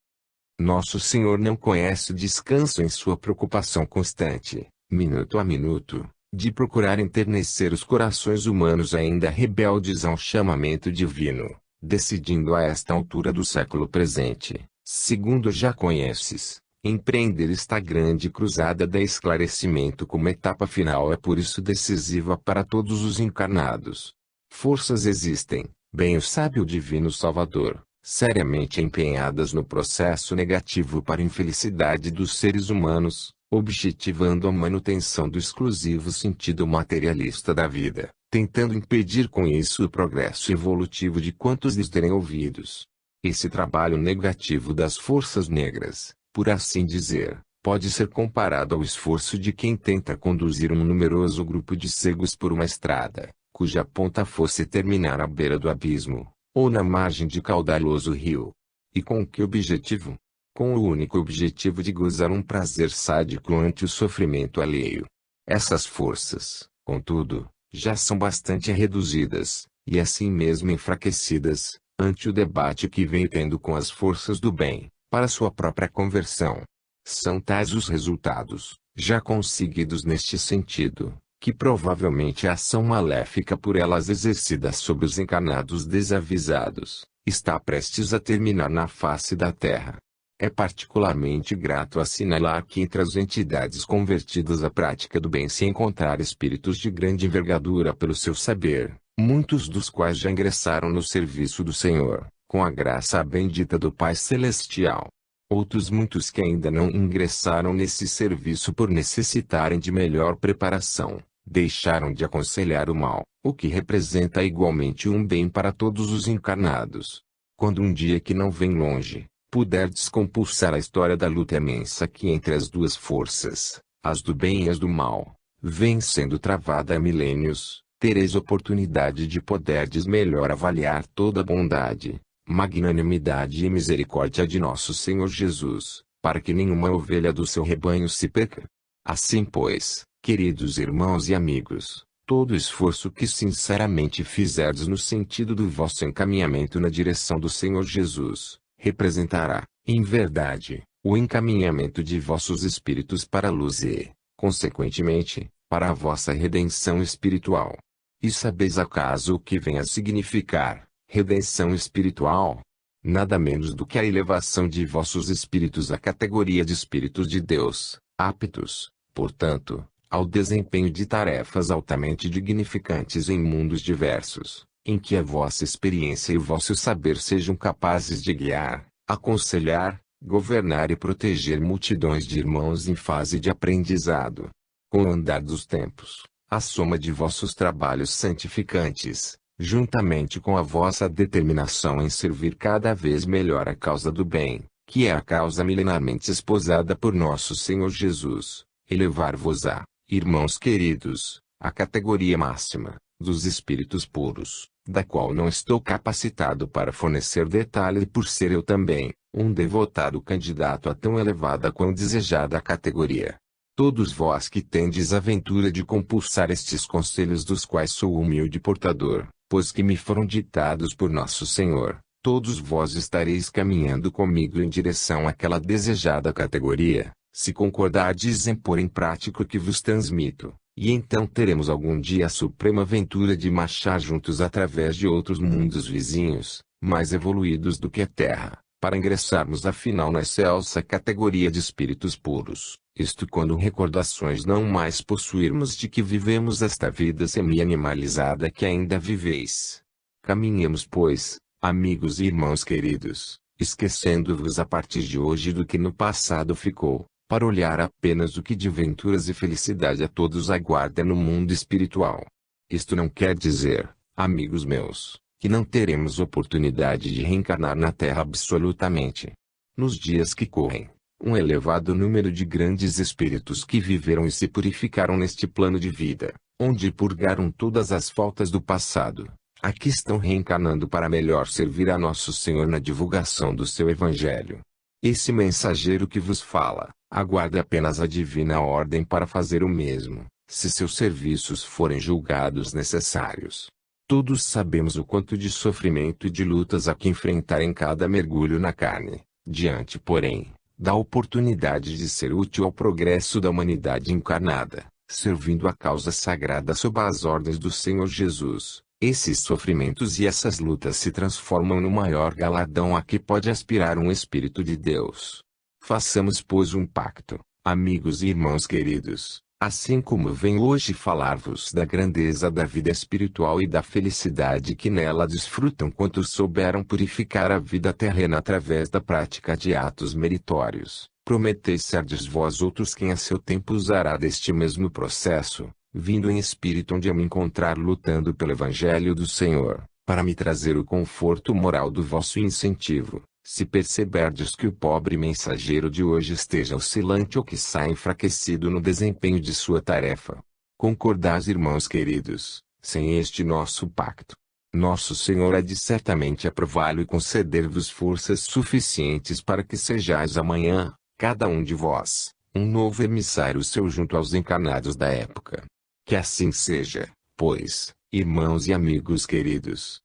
Nosso Senhor não conhece descanso em sua preocupação constante, minuto a minuto, de procurar enternecer os corações humanos ainda rebeldes ao chamamento divino, decidindo a esta altura do século presente, segundo já conheces, empreender esta grande cruzada de esclarecimento como etapa final é por isso decisiva para todos os encarnados. Forças existem, bem o sabe o Divino Salvador, seriamente empenhadas no processo negativo para a infelicidade dos seres humanos, objetivando a manutenção do exclusivo sentido materialista da vida, tentando impedir com isso o progresso evolutivo de quantos lhes derem ouvidos. Esse trabalho negativo das forças negras, por assim dizer, pode ser comparado ao esforço de quem tenta conduzir um numeroso grupo de cegos por uma estrada, cuja ponta fosse terminar à beira do abismo, ou na margem de caudaloso rio. E com que objetivo? Com o único objetivo de gozar um prazer sádico ante o sofrimento alheio. Essas forças, contudo, já são bastante reduzidas, e assim mesmo enfraquecidas, ante o debate que vem tendo com as forças do bem, para sua própria conversão. São tais os resultados, já conseguidos neste sentido, que provavelmente a ação maléfica por elas exercida sobre os encarnados desavisados, está prestes a terminar na face da Terra. É particularmente grato assinalar que entre as entidades convertidas à prática do bem se encontrar espíritos de grande envergadura pelo seu saber, muitos dos quais já ingressaram no serviço do Senhor, com a graça bendita do Pai Celestial. Outros muitos que ainda não ingressaram nesse serviço por necessitarem de melhor preparação, deixaram de aconselhar o mal, o que representa igualmente um bem para todos os encarnados. Quando um dia que não vem longe, puder descompulsar a história da luta imensa que entre as duas forças, as do bem e as do mal, vem sendo travada há milênios, tereis oportunidade de poderdes melhor avaliar toda a bondade, magnanimidade e misericórdia de nosso Senhor Jesus, para que nenhuma ovelha do seu rebanho se perca. Assim pois, queridos irmãos e amigos, todo esforço que sinceramente fizerdes no sentido do vosso encaminhamento na direção do Senhor Jesus, representará, em verdade, o encaminhamento de vossos espíritos para a luz e, consequentemente, para a vossa redenção espiritual. E sabeis acaso o que vem a significar redenção espiritual? Nada menos do que a elevação de vossos espíritos à categoria de espíritos de Deus, aptos, portanto, ao desempenho de tarefas altamente dignificantes em mundos diversos, em que a vossa experiência e o vosso saber sejam capazes de guiar, aconselhar, governar e proteger multidões de irmãos em fase de aprendizado. Com o andar dos tempos, a soma de vossos trabalhos santificantes, juntamente com a vossa determinação em servir cada vez melhor a causa do bem, que é a causa milenarmente esposada por nosso Senhor Jesus, elevar-vos-á, irmãos queridos, à categoria máxima, dos espíritos puros, da qual não estou capacitado para fornecer detalhe por ser eu também, um devotado candidato a tão elevada quão desejada categoria. Todos vós que tendes a ventura de compulsar estes conselhos dos quais sou humilde portador, pois que me foram ditados por nosso Senhor, todos vós estareis caminhando comigo em direção àquela desejada categoria, se concordardes em pôr em prática o que vos transmito, e então teremos algum dia a suprema ventura de marchar juntos através de outros mundos vizinhos, mais evoluídos do que a Terra, para ingressarmos afinal na excelsa categoria de espíritos puros, isto quando recordações não mais possuirmos de que vivemos esta vida semi-animalizada que ainda viveis. Caminhemos pois, amigos e irmãos queridos, esquecendo-vos a partir de hoje do que no passado ficou, para olhar apenas o que de venturas e felicidade a todos aguarda no mundo espiritual. Isto não quer dizer, amigos meus, que não teremos oportunidade de reencarnar na Terra absolutamente. Nos dias que correm, um elevado número de grandes espíritos que viveram e se purificaram neste plano de vida, onde purgaram todas as faltas do passado, aqui estão reencarnando para melhor servir a Nosso Senhor na divulgação do seu Evangelho. Esse mensageiro que vos fala, aguarda apenas a divina ordem para fazer o mesmo, se seus serviços forem julgados necessários. Todos sabemos o quanto de sofrimento e de lutas há que enfrentar em cada mergulho na carne, diante, porém, da oportunidade de ser útil ao progresso da humanidade encarnada, servindo a causa sagrada sob as ordens do Senhor Jesus. Esses sofrimentos e essas lutas se transformam no maior galardão a que pode aspirar um Espírito de Deus. Façamos, pois, um pacto, amigos e irmãos queridos, assim como venho hoje falar-vos da grandeza da vida espiritual e da felicidade que nela desfrutam quantos souberam purificar a vida terrena através da prática de atos meritórios. Prometei serdes vós outros quem a seu tempo usará deste mesmo processo, vindo em espírito onde eu me encontrar lutando pelo Evangelho do Senhor, para me trazer o conforto moral do vosso incentivo, se perceberdes que o pobre mensageiro de hoje esteja oscilante ou que saia enfraquecido no desempenho de sua tarefa. Concordais, irmãos queridos, sem este nosso pacto, Nosso Senhor há de certamente aprová-lo e conceder-vos forças suficientes para que sejais amanhã, cada um de vós, um novo emissário seu junto aos encarnados da época. Que assim seja, pois, irmãos e amigos queridos.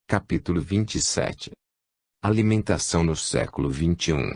Capítulo 27. Alimentação no século XXI.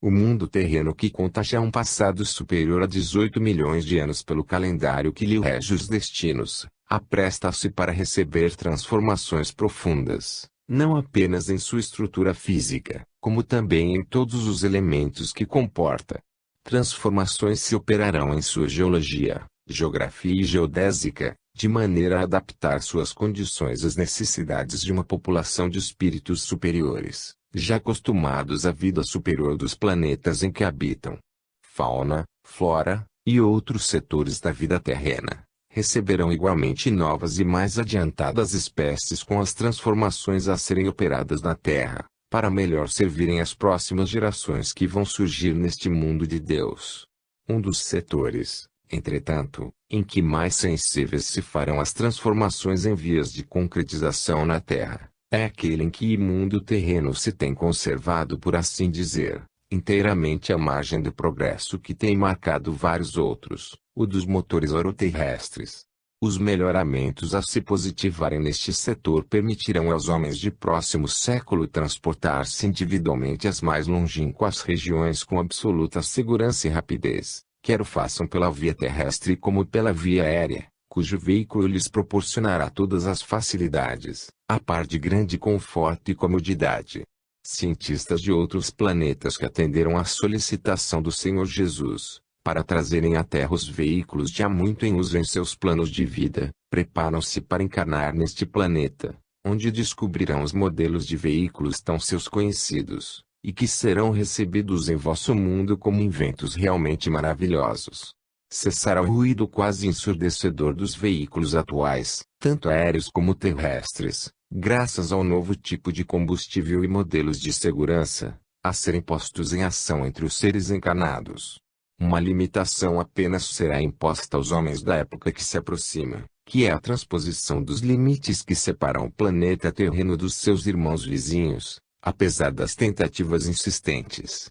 O mundo terreno, que conta já um passado superior a 18 milhões de anos pelo calendário que lhe rege os destinos, apresta-se para receber transformações profundas, não apenas em sua estrutura física, como também em todos os elementos que comporta. Transformações se operarão em sua geologia, geografia e geodésica, de maneira a adaptar suas condições às necessidades de uma população de espíritos superiores, já acostumados à vida superior dos planetas em que habitam. Fauna, flora, e outros setores da vida terrena, receberão igualmente novas e mais adiantadas espécies com as transformações a serem operadas na Terra, para melhor servirem as próximas gerações que vão surgir neste mundo de Deus. Um dos setores, entretanto, em que mais sensíveis se farão as transformações em vias de concretização na Terra, é aquele em que o mundo terreno se tem conservado, por assim dizer, inteiramente à margem do progresso que tem marcado vários outros, o dos motores oroterrestres. Os melhoramentos a se positivarem neste setor permitirão aos homens de próximo século transportar-se individualmente às mais longínquas regiões com absoluta segurança e rapidez, quer o façam pela via terrestre como pela via aérea, cujo veículo lhes proporcionará todas as facilidades, a par de grande conforto e comodidade. Cientistas de outros planetas que atenderam à solicitação do Senhor Jesus, para trazerem à Terra os veículos já muito em uso em seus planos de vida, preparam-se para encarnar neste planeta, onde descobrirão os modelos de veículos tão seus conhecidos, e que serão recebidos em vosso mundo como inventos realmente maravilhosos. Cessará o ruído quase ensurdecedor dos veículos atuais, tanto aéreos como terrestres, graças ao novo tipo de combustível e modelos de segurança, a serem postos em ação entre os seres encarnados. Uma limitação apenas será imposta aos homens da época que se aproxima, que é a transposição dos limites que separam o planeta terreno dos seus irmãos vizinhos, apesar das tentativas insistentes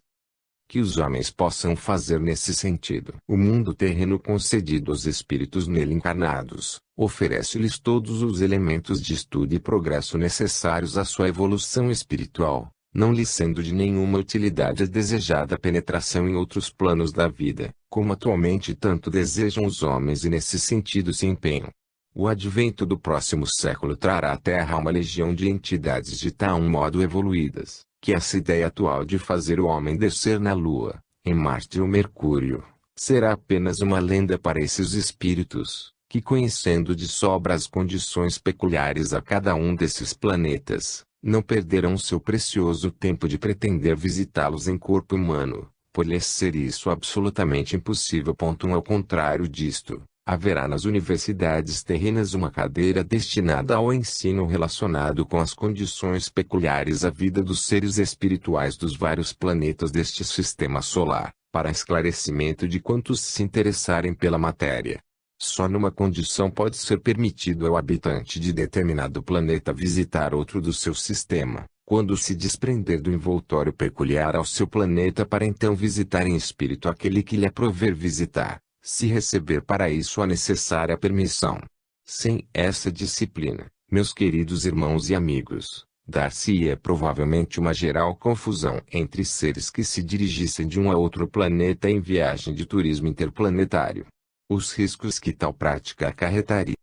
que os homens possam fazer nesse sentido. O mundo terreno concedido aos espíritos nele encarnados, oferece-lhes todos os elementos de estudo e progresso necessários à sua evolução espiritual, não lhe sendo de nenhuma utilidade a desejada penetração em outros planos da vida, como atualmente tanto desejam os homens e nesse sentido se empenham. O advento do próximo século trará à Terra uma legião de entidades de tal modo evoluídas, que essa ideia atual de fazer o homem descer na Lua, em Marte ou Mercúrio, será apenas uma lenda para esses espíritos, que conhecendo de sobra as condições peculiares a cada um desses planetas, não perderão seu precioso tempo de pretender visitá-los em corpo humano, por lhes ser isso absolutamente impossível. Ao contrário disto, Haverá nas universidades terrenas uma cadeira destinada ao ensino relacionado com as condições peculiares à vida dos seres espirituais dos vários planetas deste sistema solar, para esclarecimento de quantos se interessarem pela matéria. Só numa condição pode ser permitido ao habitante de determinado planeta visitar outro do seu sistema, quando se desprender do envoltório peculiar ao seu planeta para então visitar em espírito aquele que lhe aprover visitar, se receber para isso a necessária permissão. Sem essa disciplina, meus queridos irmãos e amigos, dar-se-ia provavelmente uma geral confusão entre seres que se dirigissem de um a outro planeta em viagem de turismo interplanetário. Os riscos que tal prática acarretaria